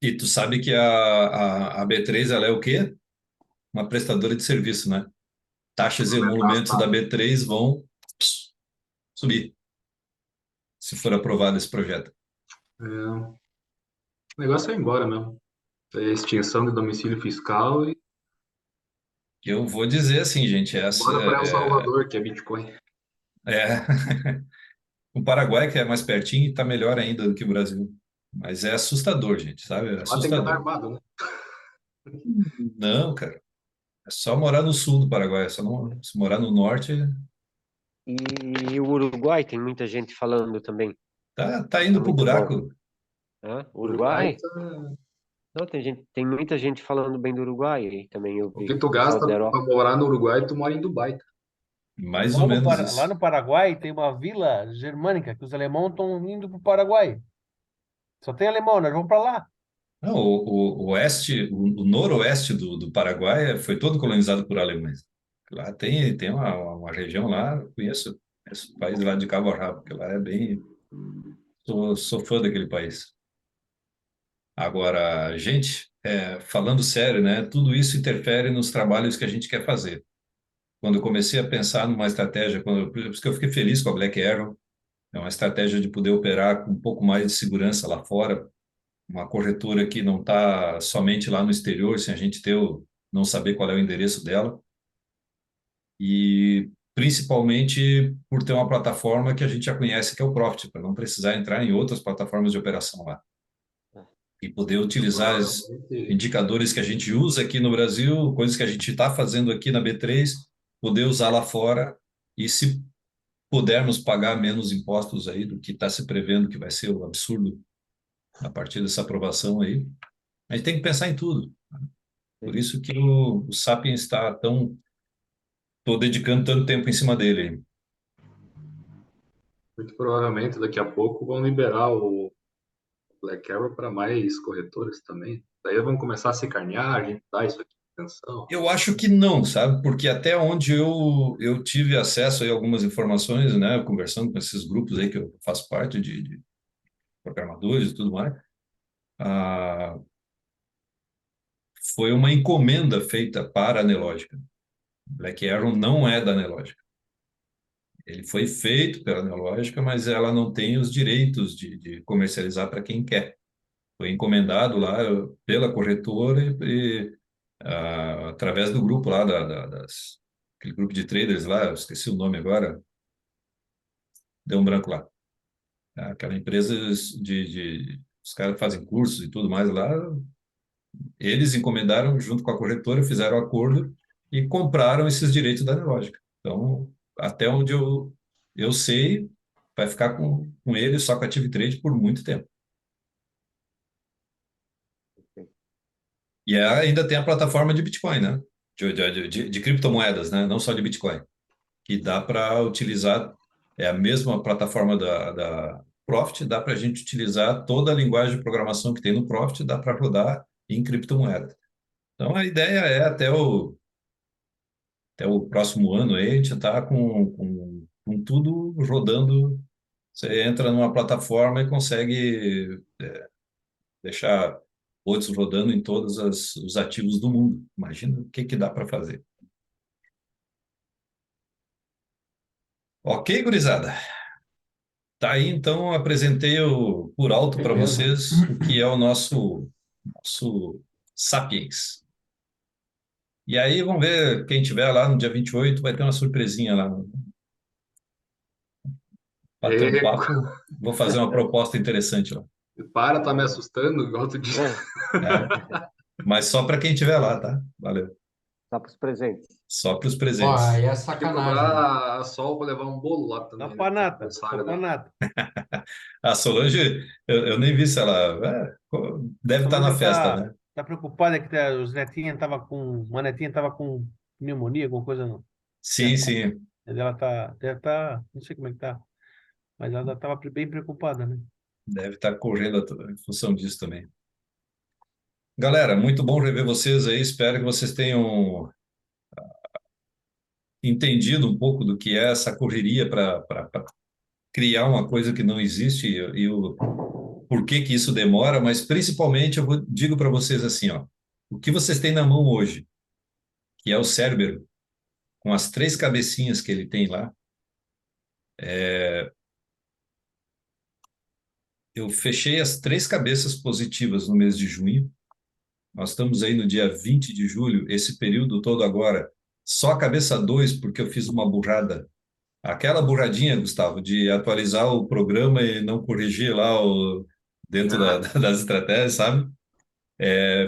[SPEAKER 1] e tu sabe que a B3 ela é o quê? Uma prestadora de serviço, né? Taxas e emolumentos da B3 vão subir, se for aprovado esse projeto.
[SPEAKER 2] O negócio é ir embora mesmo. É extinção de domicílio fiscal e
[SPEAKER 1] Eu vou dizer assim, gente,
[SPEAKER 2] bora para El Salvador, que é Bitcoin.
[SPEAKER 1] é o Paraguai, que é mais pertinho, está melhor ainda do que o Brasil. Mas é assustador, gente, sabe? É
[SPEAKER 2] Lá tem que estar
[SPEAKER 1] assustador.
[SPEAKER 2] armado, né?
[SPEAKER 1] Não, cara. É só morar no sul do Paraguai, é só não, se morar no norte,
[SPEAKER 9] E o Uruguai tem muita gente falando também.
[SPEAKER 1] tá indo pro
[SPEAKER 9] Muito
[SPEAKER 1] buraco.
[SPEAKER 9] Hã? Uruguai?
[SPEAKER 2] tá-
[SPEAKER 9] Não, tem muita gente falando bem do Uruguai aí também. Eu
[SPEAKER 2] O
[SPEAKER 9] vi
[SPEAKER 2] que tu
[SPEAKER 9] pessoal
[SPEAKER 2] gasta
[SPEAKER 9] da Europa.
[SPEAKER 2] para morar no Uruguai, tu mora em Dubai.
[SPEAKER 1] Mais ou menos isso.
[SPEAKER 5] Lá no Paraguai tem uma vila germânica que os alemãos estão indo para o Paraguai. Só tem alemão, nós vamos para lá.
[SPEAKER 1] Não, o oeste, o noroeste do Paraguai foi todo colonizado por alemães. Lá tem uma região lá, eu conheço o país lá de cabo a rabo, porque lá é bem. Sou fã daquele país. Agora, gente, falando sério, né? Tudo isso interfere nos trabalhos que a gente quer fazer. Quando eu comecei a pensar numa estratégia, por isso que eu fiquei feliz com a Black Arrow, é uma estratégia de poder operar com um pouco mais de segurança lá fora, uma corretora que não está somente lá no exterior, sem a gente não saber qual é o endereço dela, e principalmente por ter uma plataforma que a gente já conhece, que é o Profit, para não precisar entrar em outras plataformas de operação lá. E poder utilizar os indicadores que a gente usa aqui no Brasil, coisas que a gente está fazendo aqui na B3, poder usar lá fora E se pudermos pagar menos impostos aí do que está se prevendo que vai ser o absurdo a partir dessa aprovação aí, a gente tem que pensar em tudo. Por isso que o Sapiens está tô dedicando tanto tempo em cima dele.
[SPEAKER 2] Muito provavelmente daqui a pouco vão liberar o Black Arrow para mais corretores também. Daí vão começar a se carnear, a gente dá isso aqui atenção.
[SPEAKER 1] Eu acho que não, sabe? Porque até onde eu tive acesso aí a algumas informações, né, conversando com esses grupos aí que eu faço parte de programadores e tudo mais, ah, foi uma encomenda feita para a Nelogica. Black Arrow não é da Nelogica. Ele foi feito pela Nelogica, mas ela não tem os direitos de comercializar para quem quer. Foi encomendado lá pela corretora através do grupo lá, aquele grupo de traders lá, eu esqueci o nome agora, deu um branco lá. Aquela empresa os caras fazem cursos e tudo mais lá, eles encomendaram junto com a corretora, fizeram acordo e compraram esses direitos da Nelogica. Então, até onde eu sei, vai ficar com eles só com a Active Trade por muito tempo. E ainda tem a plataforma de Bitcoin, né? De criptomoedas, né? Não só de Bitcoin. Que dá para utilizar, é a mesma plataforma da Profit, dá para a gente utilizar toda a linguagem de programação que tem no Profit, dá para rodar em criptomoeda. Então, a ideia é até o próximo ano aí, a gente está com tudo rodando. Você entra numa plataforma e consegue deixar outros rodando em todos os ativos do mundo. Imagina o que dá para fazer. Ok, gurizada? Tá aí, então, apresentei por alto para
[SPEAKER 4] Beleza.
[SPEAKER 1] vocês o que é o nosso Sapiens. E aí, vamos ver, quem tiver lá no dia 28 vai ter uma surpresinha lá. Batendo papo, vou fazer uma proposta interessante lá.
[SPEAKER 2] Tá me assustando, igual tu disse.
[SPEAKER 1] Mas só para quem tiver lá, tá? Valeu.
[SPEAKER 9] Só para os presentes.
[SPEAKER 1] Só para os
[SPEAKER 4] Ó,
[SPEAKER 1] presentes.
[SPEAKER 4] aí é
[SPEAKER 2] Podia
[SPEAKER 4] sacanagem.
[SPEAKER 2] cobrar a Sol para levar um bolo lá também.
[SPEAKER 5] Só
[SPEAKER 2] né?
[SPEAKER 5] para nata,
[SPEAKER 2] Aniversário
[SPEAKER 5] só para
[SPEAKER 2] dela.
[SPEAKER 5] nata.
[SPEAKER 1] A Solange, eu nem vi se ela... deve estar na
[SPEAKER 5] Solange
[SPEAKER 1] festa, né?
[SPEAKER 5] tá preocupada que os netinhos uma netinha tava com pneumonia, alguma coisa não.
[SPEAKER 1] Sim, sim.
[SPEAKER 5] Ela deve tá, não sei como é que tá, mas ela estava bem preocupada, né?
[SPEAKER 1] Deve estar correndo em função disso também. Galera, muito bom rever vocês aí. Espero que vocês tenham entendido um pouco do que é essa correria para criar uma coisa que não existe e o porquê que isso demora, mas principalmente digo para vocês assim, ó, o que vocês têm na mão hoje, que é o Cérebro, com as 3 cabecinhas que ele tem lá, eu fechei as 3 cabeças positivas no mês de junho. Nós estamos aí no dia 20 de julho, esse período todo agora, só a cabeça 2, porque eu fiz uma burrada. Aquela burradinha, Gustavo, de atualizar o programa e não corrigir lá dentro das estratégias, sabe?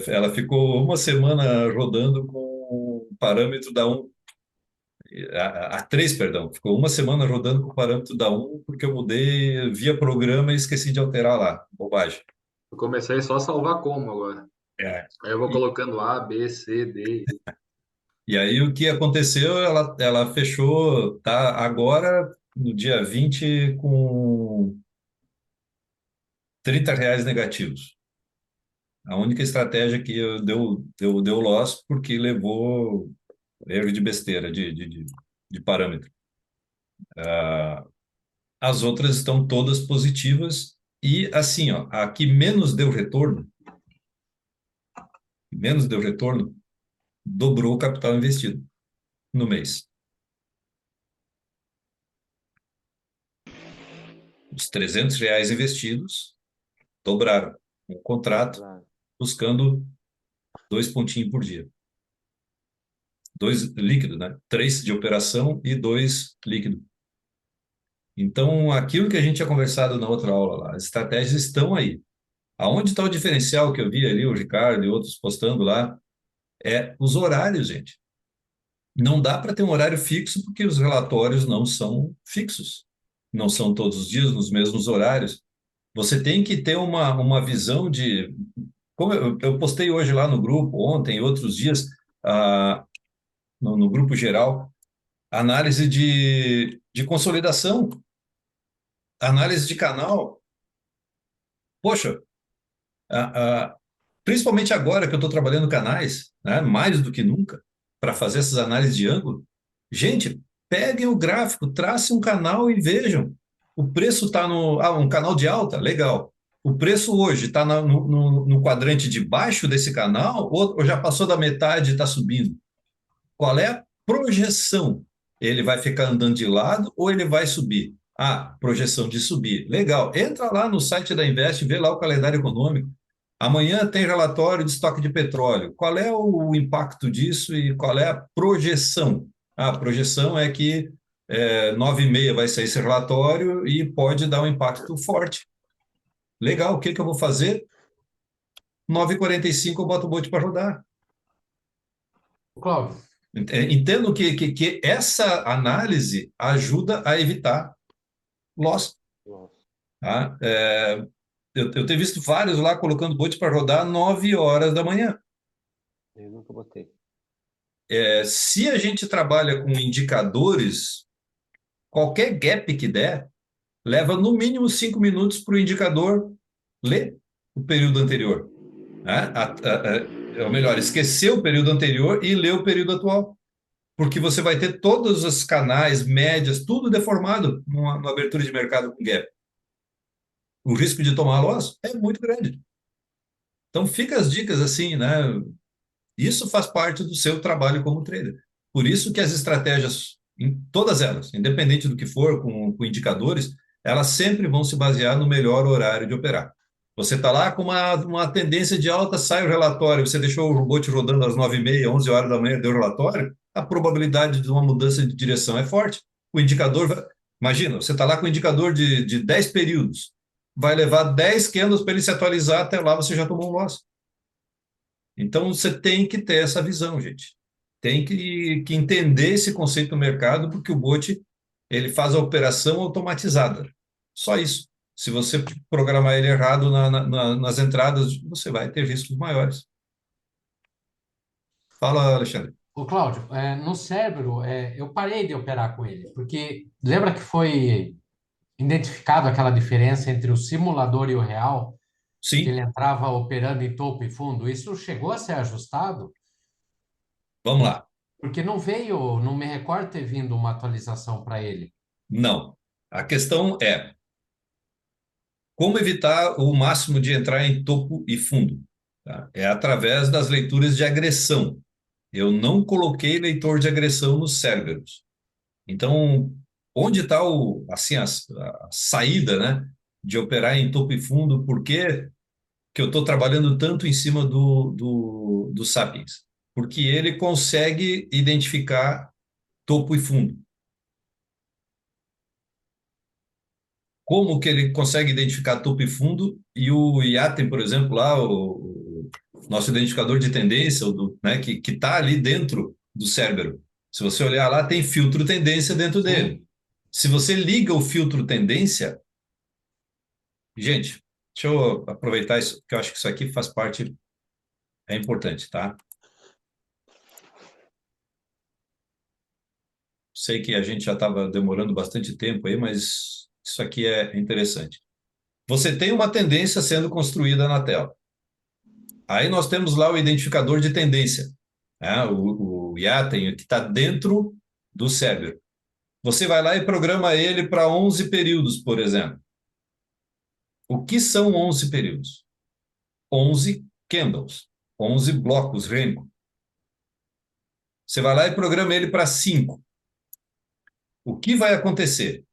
[SPEAKER 1] Ela ficou uma semana rodando com o parâmetro da 1. A 3, perdão. Ficou uma semana rodando com o parâmetro da 1, porque eu mudei via programa e esqueci de alterar lá. Bobagem.
[SPEAKER 2] Eu comecei só a salvar como agora. Aí eu vou colocando A, B, C, D.
[SPEAKER 1] E aí o que aconteceu? Ela fechou, tá agora no dia 20 com R$ 30 negativos. A única estratégia que deu loss porque levou erro de besteira, de parâmetro. As outras estão todas positivas e assim, ó, a que menos deu retorno, dobrou o capital investido no mês. Os R$ 300 investidos dobraram um contrato buscando 2 pontinhos por dia. 2 líquidos, né? 3 de operação e 2 líquido. Então, aquilo que a gente tinha conversado na outra aula lá, as estratégias estão aí. Aonde está o diferencial que eu vi ali, o Ricardo e outros postando lá, é os horários, gente. Não dá para ter um horário fixo porque os relatórios não são fixos. Não são todos os dias nos mesmos horários. Você tem que ter uma visão de... Como eu postei hoje lá no grupo, ontem, outros dias, no grupo geral, análise de consolidação, análise de canal. Poxa, principalmente agora que eu estou trabalhando canais, né, mais do que nunca, para fazer essas análises de ângulo. Gente, peguem o gráfico, tracem um canal e vejam. O preço está no... um canal de alta, legal. O preço hoje está no quadrante de baixo desse canal ou já passou da metade e está subindo? Qual é a projeção? Ele vai ficar andando de lado ou ele vai subir? Projeção de subir. Legal. Entra lá no site da Invest, vê lá o calendário econômico. Amanhã tem relatório de estoque de petróleo. Qual é o impacto disso e qual é a projeção? A projeção é que 9h30 vai sair esse relatório e pode dar um impacto forte. Legal, o que eu vou fazer? 9h45 eu boto o bote para rodar.
[SPEAKER 4] Cláudio,
[SPEAKER 1] Entendo que essa análise ajuda a evitar loss. Tá? Eu tenho visto vários lá colocando bot para rodar 9 horas da manhã.
[SPEAKER 9] Eu nunca botei.
[SPEAKER 1] Se a gente trabalha com indicadores, qualquer gap que der, leva no mínimo 5 minutos para o indicador ler o período anterior. Né? Ou melhor, esquecer o período anterior e ler o período atual. Porque você vai ter todos os canais, médias, tudo deformado numa abertura de mercado com gap. O risco de tomar loss é muito grande. Então, fica as dicas assim, né? Isso faz parte do seu trabalho como trader. Por isso que as estratégias, em todas elas, independente do que for, com indicadores, elas sempre vão se basear no melhor horário de operar. Você está lá com uma tendência de alta, sai o relatório, você deixou o robot rodando às 9h30, 11 horas da manhã, deu o relatório, a probabilidade de uma mudança de direção é forte. O indicador, imagina, você está lá com o indicador de 10 períodos, vai levar 10 candles para ele se atualizar, até lá você já tomou um loss. Então, você tem que ter essa visão, gente. Tem que entender esse conceito do mercado, porque o bot ele faz a operação automatizada. Só isso. Se você programar ele errado nas entradas, você vai ter riscos maiores. Fala, Alexandre.
[SPEAKER 4] Ô, Cláudio, no Cérebro, eu parei de operar com ele, porque lembra que foi identificado aquela diferença entre o simulador e o real, que
[SPEAKER 1] Sim,
[SPEAKER 4] ele entrava operando em topo e fundo? Isso chegou a ser ajustado?
[SPEAKER 1] vamos lá.
[SPEAKER 4] Porque não veio, não me recordo ter vindo uma atualização para ele.
[SPEAKER 1] Não. A questão é como evitar o máximo de entrar em topo e fundo. Tá? É através das leituras de agressão. Eu não coloquei leitor de agressão nos Cerberus. Então, onde está assim, a saída, né, de operar em topo e fundo? Por que eu estou trabalhando tanto em cima do Sapiens? Porque ele consegue identificar topo e fundo. Como que ele consegue identificar topo e fundo? E o IATEM, por exemplo, lá, o nosso identificador de tendência, né, que está ali dentro do Cerbero. Se você olhar lá, tem filtro tendência dentro dele. Se você liga o filtro tendência, gente, deixa eu aproveitar isso, porque eu acho que isso aqui faz parte, é importante, tá? Sei que a gente já estava demorando bastante tempo aí, mas isso aqui é interessante. Você tem uma tendência sendo construída na tela. Aí nós temos lá o identificador de tendência, né? O IATEM, que está dentro do Cerbero. Você vai lá e programa ele para 11 períodos, por exemplo. O que são 11 períodos? 11 candles, 11 blocos Renko. Você vai lá e programa ele para 5. O que vai acontecer?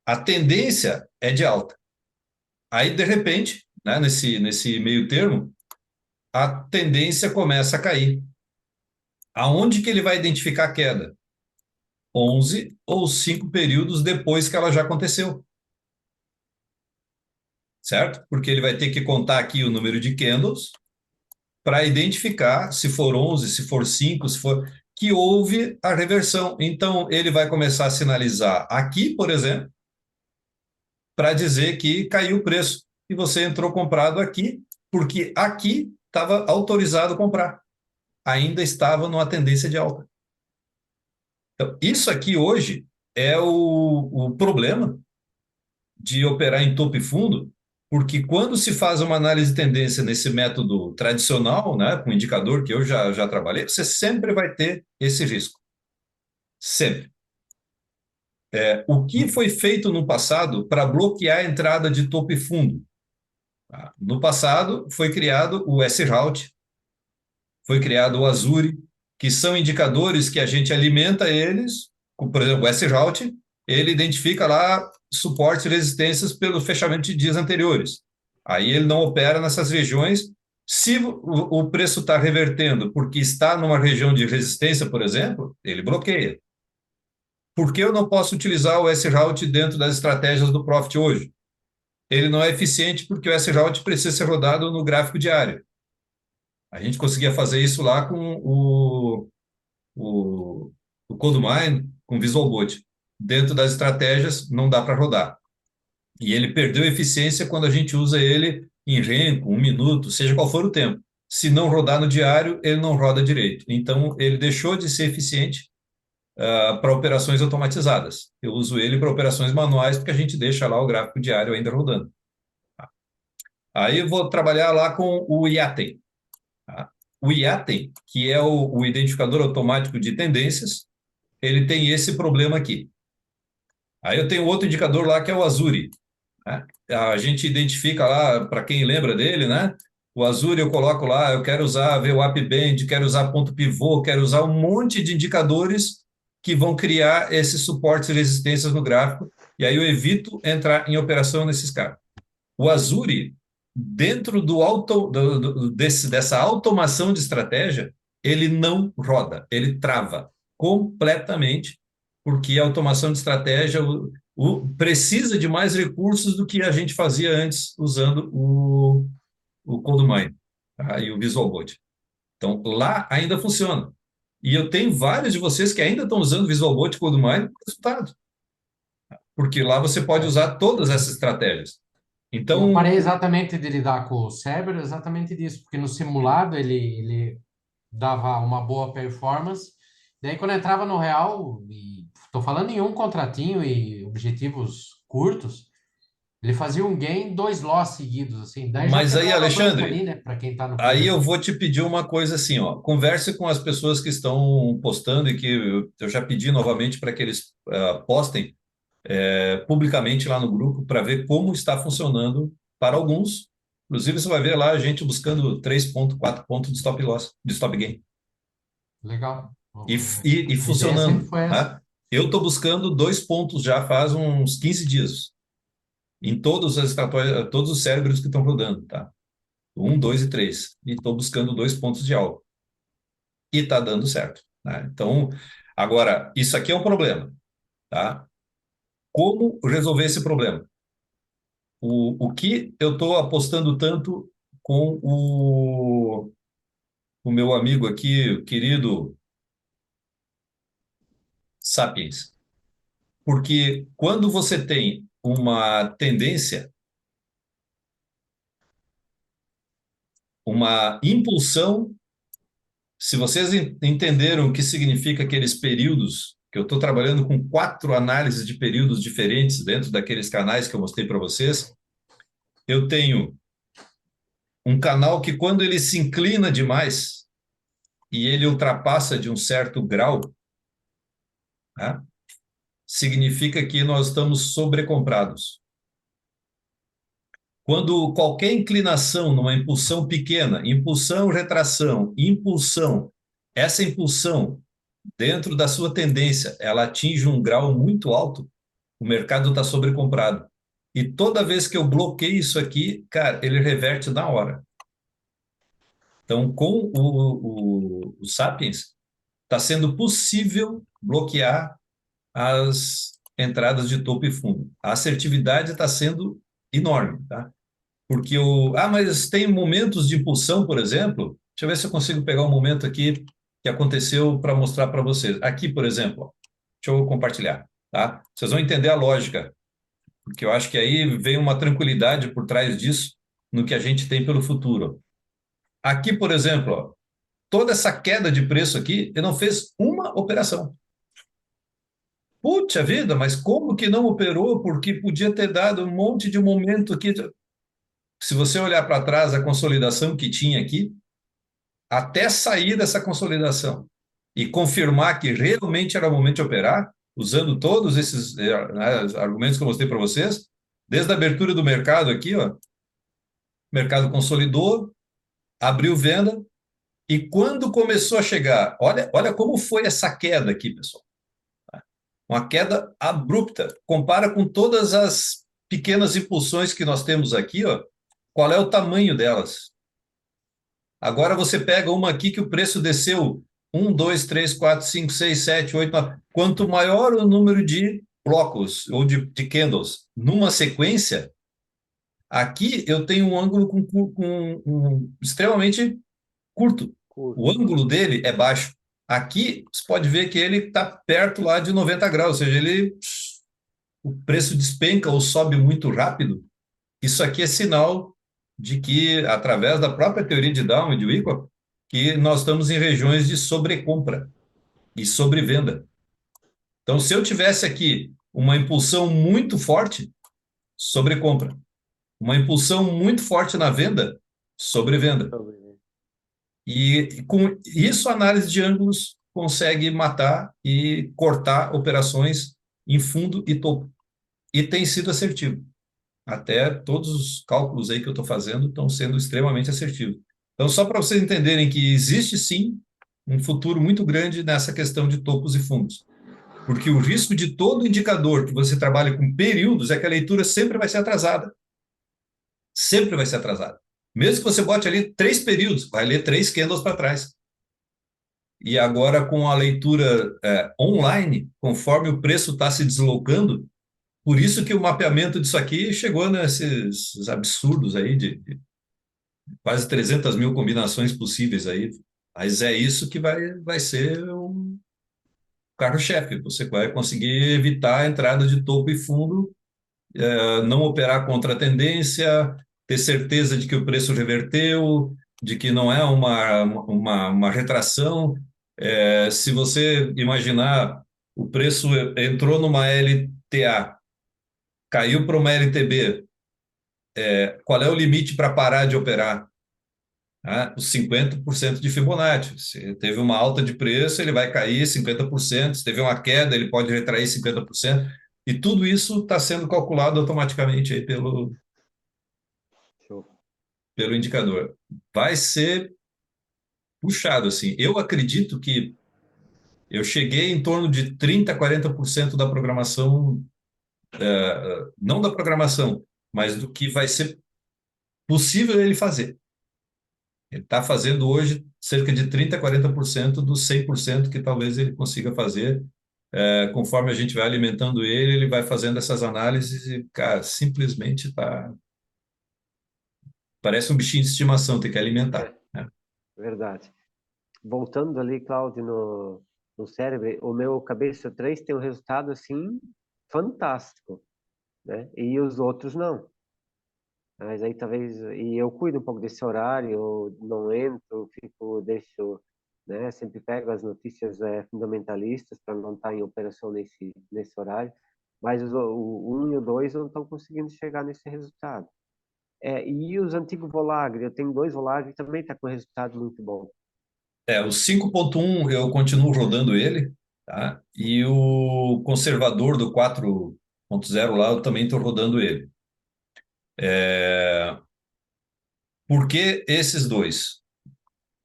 [SPEAKER 1] A tendência é de alta. Aí, de repente, né, nesse meio termo, a tendência começa a cair. Aonde que ele vai identificar a queda? 11 ou 5 períodos depois que ela já aconteceu. Certo? Porque ele vai ter que contar aqui o número de candles para identificar se for 11, se for 5, se for... que houve a reversão. Então, ele vai começar a sinalizar aqui, por exemplo, para dizer que caiu o preço. E você entrou comprado aqui, porque aqui estava autorizado comprar. Ainda estava numa tendência de alta. Então, isso aqui hoje é o problema de operar em topo e fundo, porque quando se faz uma análise de tendência nesse método tradicional, né, com indicador que eu já trabalhei, você sempre vai ter esse risco. Sempre. O que foi feito no passado para bloquear a entrada de topo e fundo? No passado, foi criado o S-Route, foi criado o Azure, que são indicadores que a gente alimenta eles, por exemplo, o S-Route, ele identifica lá suportes e resistências pelo fechamento de dias anteriores. Aí ele não opera nessas regiões. Se o preço está revertendo porque está numa região de resistência, por exemplo, ele bloqueia. Por que eu não posso utilizar o S-Route dentro das estratégias do Profit hoje? Ele não é eficiente porque o S-Route precisa ser rodado no gráfico diário. A gente conseguia fazer isso lá com o CodeMine, com o VisualBot. Dentro das estratégias, não dá para rodar. E ele perdeu eficiência quando a gente usa ele em renko, 1 minuto, seja qual for o tempo. Se não rodar no diário, ele não roda direito. Então, ele deixou de ser eficiente para operações automatizadas. Eu uso ele para operações manuais, porque a gente deixa lá o gráfico diário ainda rodando. Aí eu vou trabalhar lá com o IATEM. O IATEM, que é o identificador automático de tendências, ele tem esse problema aqui. Aí eu tenho outro indicador lá que é o Azure. Né? A gente identifica lá, para quem lembra dele, né? O Azure eu coloco lá, eu quero usar VWAP Band, quero usar ponto pivô, quero usar um monte de indicadores que vão criar esses suportes e resistências no gráfico, e aí eu evito entrar em operação nesses caras. O Azure, dentro dessa automação de estratégia, ele não roda, ele trava completamente, porque a automação de estratégia precisa de mais recursos do que a gente fazia antes usando o CodeMine, tá? E o VisualBot. Então, lá ainda funciona. E eu tenho vários de vocês que ainda estão usando o VisualBot e o CodeMine com resultado. Porque lá você pode usar todas essas estratégias.
[SPEAKER 4] Eu
[SPEAKER 1] Então,
[SPEAKER 4] parei exatamente de lidar com o Cerber, exatamente disso, porque no simulado ele dava uma boa performance, daí quando entrava no real, e estou falando em um contratinho e objetivos curtos, ele fazia um gain, 2 loss seguidos, assim, daí já
[SPEAKER 1] mas aí,
[SPEAKER 4] pegava a banca
[SPEAKER 1] Alexandre,
[SPEAKER 4] ali, né, para quem está no
[SPEAKER 1] aí
[SPEAKER 4] começo.
[SPEAKER 1] eu vou te pedir uma coisa assim, ó, converse com as pessoas que estão postando e que eu já pedi novamente para que eles postem publicamente lá no grupo para ver como está funcionando para alguns. Inclusive, você vai ver lá a gente buscando 3,4 pontos de stop loss, de stop gain.
[SPEAKER 4] Legal.
[SPEAKER 1] E
[SPEAKER 4] A ideia sempre
[SPEAKER 1] funcionando.
[SPEAKER 4] foi essa.
[SPEAKER 1] Né? Eu estou buscando 2 pontos já faz uns 15 dias. Em todos os cérebros que estão rodando, tá? 1, 2 e 3. E estou buscando 2 pontos de alvo. E está dando certo. Né? Então, agora, isso aqui é um problema. Tá? Como resolver esse problema? O que eu estou apostando tanto com o meu amigo aqui, o querido Sapiens? Porque quando você tem uma tendência, uma impulsão, se vocês entenderam o que significa aqueles períodos, que eu estou trabalhando com 4 análises de períodos diferentes dentro daqueles canais que eu mostrei para vocês, eu tenho um canal que quando ele se inclina demais e ele ultrapassa de um certo grau, né, significa que nós estamos sobrecomprados. Quando qualquer inclinação numa impulsão pequena, impulsão, retração, impulsão, essa impulsão dentro da sua tendência, ela atinge um grau muito alto, o mercado está sobrecomprado. E toda vez que eu bloqueio isso aqui, cara, ele reverte na hora. Então, com o Sapiens, está sendo possível bloquear as entradas de topo e fundo. A assertividade está sendo enorme, tá? Porque mas tem momentos de impulsão, por exemplo. Deixa eu ver se eu consigo pegar um momento aqui que aconteceu para mostrar para vocês. Aqui, por exemplo, ó, deixa eu compartilhar, tá? Vocês vão entender a lógica, porque eu acho que aí vem uma tranquilidade por trás disso no que a gente tem pelo futuro. Aqui, por exemplo, ó, toda essa queda de preço aqui, ele não fez uma operação. Puxa vida, mas como que não operou? Porque podia ter dado um monte de momento aqui. Se você olhar para trás, a consolidação que tinha aqui, até sair dessa consolidação e confirmar que realmente era o momento de operar, usando todos esses argumentos que eu mostrei para vocês, desde a abertura do mercado aqui, ó, o mercado consolidou, abriu venda, e quando começou a chegar, olha como foi essa queda aqui, pessoal. Uma queda abrupta. Compara com todas as pequenas impulsões que nós temos aqui, ó, qual é o tamanho delas? Agora você pega uma aqui que o preço desceu 1, 2, 3, 4, 5, 6, 7, 8, 9. Quanto maior o número de blocos ou de candles numa sequência, aqui eu tenho um ângulo extremamente curto. O ângulo dele é baixo. Aqui você pode ver que ele está perto lá de 90 graus, ou seja, o preço despenca ou sobe muito rápido. Isso aqui é sinal de que, através da própria teoria de Down e de Wyckoff, que nós estamos em regiões de sobrecompra e sobrevenda. Então, se eu tivesse aqui uma impulsão muito forte, sobrecompra. Uma impulsão muito forte na venda, sobrevenda. E com isso, a análise de ângulos consegue matar e cortar operações em fundo e topo. E tem sido assertivo. Até todos os cálculos aí que eu estou fazendo estão sendo extremamente assertivos. Então, só para vocês entenderem que existe, sim, um futuro muito grande nessa questão de topos e fundos. Porque o risco de todo indicador que você trabalha com períodos é que a leitura sempre vai ser atrasada. Sempre vai ser atrasada. Mesmo que você bote ali 3 períodos, vai ler 3 candles para trás. E agora, com a leitura online, conforme o preço está se deslocando, por isso que o mapeamento disso aqui chegou nesses absurdos aí de quase 300 mil combinações possíveis aí. Mas é isso que vai ser um carro-chefe. Você vai conseguir evitar a entrada de topo e fundo, não operar contra a tendência, ter certeza de que o preço reverteu, de que não é uma retração. Se você imaginar, o preço entrou numa LTA, caiu para uma LTB, qual é o limite para parar de operar? Os 50% de Fibonacci. Se teve uma alta de preço, ele vai cair 50%. Se teve uma queda, ele pode retrair 50%. E tudo isso está sendo calculado automaticamente aí pelo indicador. Vai ser puxado, assim. Eu acredito que eu cheguei em torno de 30%, 40% da programação, não da programação, mas do que vai ser possível ele fazer. Ele está fazendo hoje cerca de 30%, 40% dos 100% que talvez ele consiga fazer. Conforme a gente vai alimentando ele, ele vai fazendo essas análises e, cara, simplesmente está... Parece um bichinho de estimação, tem que alimentar. Né?
[SPEAKER 9] Verdade. Voltando ali, Cláudio, no cérebro, o meu cabeça 3 tem um resultado, assim, fantástico, né? E os outros não. Mas aí talvez... E eu cuido um pouco desse horário, eu não entro, deixo... Né? Sempre pego as notícias fundamentalistas para não estar em operação nesse horário. Mas o 1 e o 2 não estão conseguindo chegar nesse resultado. E os antigos Volagre, eu tenho 2 Volagre, também está com resultado muito bom.
[SPEAKER 1] O 5.1 eu continuo rodando ele, tá? E o conservador do 4.0 lá eu também estou rodando ele. Por que esses 2?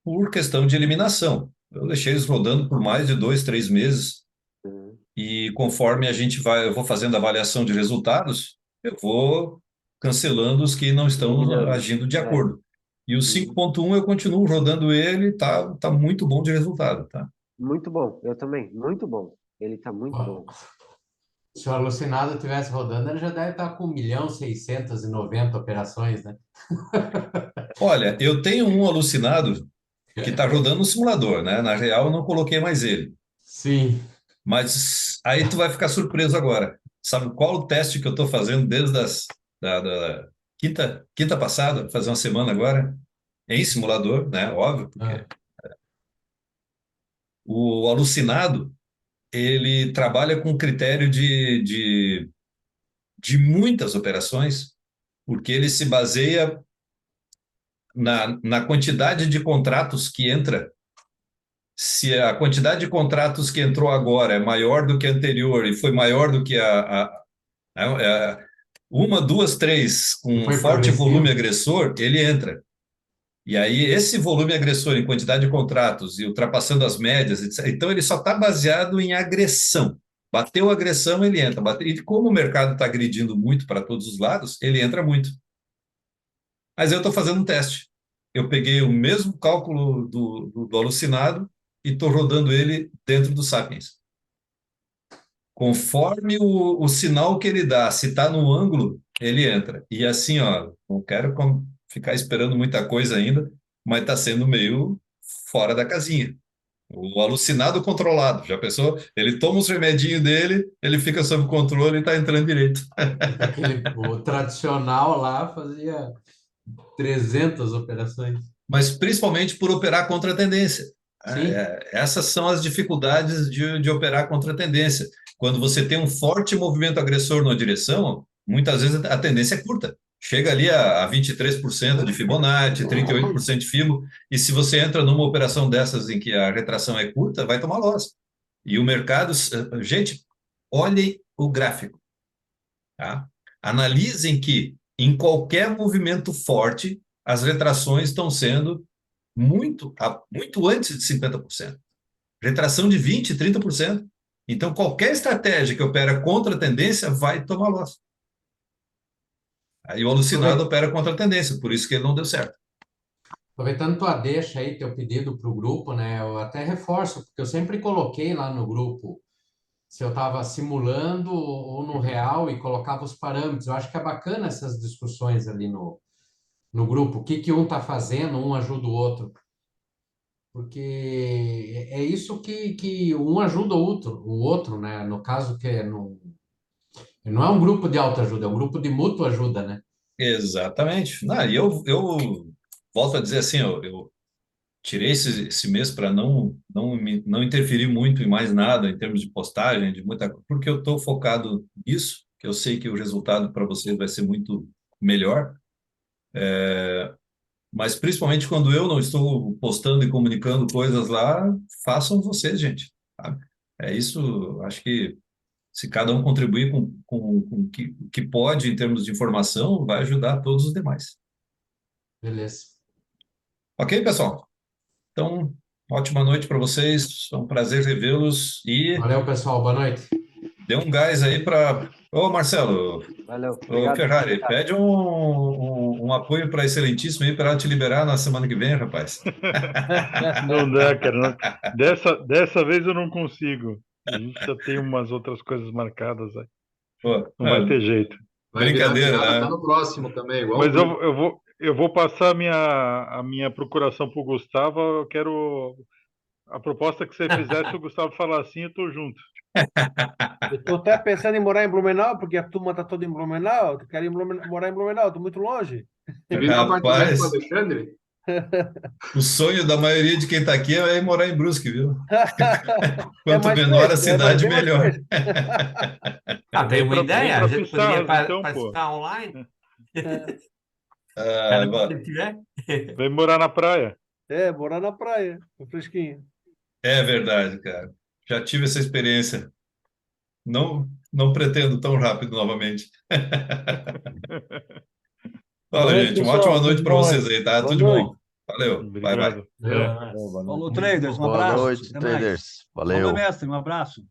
[SPEAKER 1] Por questão de eliminação. Eu deixei eles rodando por mais de 2, 3 meses e conforme eu vou fazendo avaliação de resultados, eu vou cancelando os que não estão agindo de acordo. E o 5.1 eu continuo rodando ele, tá muito bom de resultado, tá?
[SPEAKER 9] Muito bom, eu também, muito bom. Ele tá muito bom.
[SPEAKER 4] Se o alucinado estivesse rodando, ele já deve estar com 1.690.000 operações, né?
[SPEAKER 1] Olha, eu tenho um alucinado que está rodando no simulador, né? Na real, eu não coloquei mais ele.
[SPEAKER 4] Sim.
[SPEAKER 1] Mas aí tu vai ficar surpreso agora. Sabe qual o teste que eu estou fazendo desde da quinta passada, fazer uma semana agora, em simulador, né? Óbvio, porque
[SPEAKER 4] Ah,
[SPEAKER 1] o alucinado, ele trabalha com critério de muitas operações, porque ele se baseia na quantidade de contratos que entra. Se a quantidade de contratos que entrou agora é maior do que a anterior e foi maior do que uma, duas, três, com
[SPEAKER 4] e
[SPEAKER 1] um
[SPEAKER 4] foi
[SPEAKER 1] forte volume
[SPEAKER 4] progressivo?
[SPEAKER 1] agressor, ele entra. E aí, esse volume agressor em quantidade de contratos e ultrapassando as médias, etc., então ele só está baseado em agressão. Bateu agressão, ele entra. E como o mercado está agredindo muito para todos os lados, ele entra muito. Mas eu estou fazendo um teste. Eu peguei o mesmo cálculo do alucinado e estou rodando ele dentro do Sapiens. Conforme o sinal que ele dá, se está no ângulo, ele entra. E assim, ó, não quero ficar esperando muita coisa ainda, mas está sendo meio fora da casinha. O alucinado controlado. Já pensou? Ele toma os remedinhos dele, ele fica sob controle e está entrando direito.
[SPEAKER 4] O tradicional lá fazia 300 operações.
[SPEAKER 1] Mas principalmente por operar contra a tendência.
[SPEAKER 4] Sim.
[SPEAKER 1] Essas são as dificuldades de operar contra a tendência. Quando você tem um forte movimento agressor na direção, muitas vezes a tendência é curta. Chega ali a 23% de Fibonacci, 38% de Fibo, e se você entra numa operação dessas em que a retração é curta, vai tomar loss. E o mercado, gente, olhem o gráfico, tá? Analisem que em qualquer movimento forte, as retrações estão sendo muito antes de 50%. Retração de 20%, 30%. Então, qualquer estratégia que opera contra a tendência vai tomar loss. Aí o alucinado opera contra a tendência, por isso que ele não deu certo.
[SPEAKER 4] Aproveitando tua deixa aí, teu pedido para o grupo, né? Eu até reforço, porque eu sempre coloquei lá no grupo se eu estava simulando ou no real e colocava os parâmetros. Eu acho que é bacana essas discussões ali no grupo. O que que um está fazendo, um ajuda o outro. Porque é isso que um ajuda o outro, né? No caso que não é um grupo de autoajuda, é um grupo de mútua ajuda, né?
[SPEAKER 1] Exatamente. Não, e eu volto a dizer assim, eu tirei esse mês para não interferir muito em mais nada em termos de postagem, de muita porque eu estou focado nisso, que eu sei que o resultado para vocês vai ser muito melhor. Mas principalmente quando eu não estou postando e comunicando coisas lá, façam vocês, gente. Sabe? É isso, acho que se cada um contribuir com o que pode em termos de informação, vai ajudar todos os demais.
[SPEAKER 4] Beleza.
[SPEAKER 1] Ok, pessoal? Então, ótima noite para vocês. Foi um prazer revê-los e
[SPEAKER 4] Valeu, pessoal. Boa noite.
[SPEAKER 1] dê um gás aí para. Ô, Marcelo,
[SPEAKER 9] Valeu,
[SPEAKER 1] ô,
[SPEAKER 9] obrigado.
[SPEAKER 1] Ferrari, pede um apoio para Excelentíssimo aí para ela te liberar na semana que vem, rapaz.
[SPEAKER 6] Não dá, cara. Dessa vez eu não consigo. A gente já tem umas outras coisas marcadas aí.
[SPEAKER 1] Pô,
[SPEAKER 6] Não vai ter jeito.
[SPEAKER 2] Vai virar
[SPEAKER 1] brincadeira,
[SPEAKER 2] piada,
[SPEAKER 1] né?
[SPEAKER 2] tá no próximo também, igual
[SPEAKER 6] Mas
[SPEAKER 2] o Bruno.
[SPEAKER 6] eu vou passar a minha procuração pro Gustavo. Eu quero a proposta que você fizer. Se o Gustavo falar assim, eu tô junto.
[SPEAKER 5] Eu tô até pensando em morar em Blumenau, porque a turma tá toda em Blumenau. Eu quero ir morar em Blumenau, tô muito longe.
[SPEAKER 2] Divide um apartamento com o
[SPEAKER 1] Rapaz,
[SPEAKER 2] Alexandre?
[SPEAKER 1] o sonho da maioria de quem está aqui é ir morar em Brusque, viu?
[SPEAKER 5] É
[SPEAKER 1] Quanto
[SPEAKER 5] mais
[SPEAKER 1] menor a
[SPEAKER 5] fresco, é
[SPEAKER 1] cidade,
[SPEAKER 5] bem mais
[SPEAKER 1] melhor.
[SPEAKER 5] fresco.
[SPEAKER 8] Tem uma
[SPEAKER 6] Vem
[SPEAKER 8] ideia?
[SPEAKER 6] pra
[SPEAKER 8] A gente poderia
[SPEAKER 6] Pissarras, então, pô.
[SPEAKER 8] participar online?
[SPEAKER 1] Ah,
[SPEAKER 8] Cada um que tiver.
[SPEAKER 6] Vem morar na praia.
[SPEAKER 5] É, morar na praia, fresquinho.
[SPEAKER 1] é verdade, cara. Já tive essa experiência. Não pretendo tão rápido novamente.
[SPEAKER 5] Boa
[SPEAKER 1] Fala,
[SPEAKER 5] noite,
[SPEAKER 1] gente. Uma ótima
[SPEAKER 5] pessoal.
[SPEAKER 1] noite
[SPEAKER 5] Tudo
[SPEAKER 1] para
[SPEAKER 5] bom
[SPEAKER 1] vocês
[SPEAKER 5] aí?
[SPEAKER 1] aí, tá?
[SPEAKER 5] Boa
[SPEAKER 1] Tudo de
[SPEAKER 5] noite.
[SPEAKER 1] bom. Valeu. Bye, bye.
[SPEAKER 6] Obrigado.
[SPEAKER 7] Falou, traders, um
[SPEAKER 10] Boa
[SPEAKER 7] abraço.
[SPEAKER 10] noite,
[SPEAKER 7] Até mais.
[SPEAKER 10] traders.
[SPEAKER 7] Falou,
[SPEAKER 10] Valeu.
[SPEAKER 7] mestre, um abraço.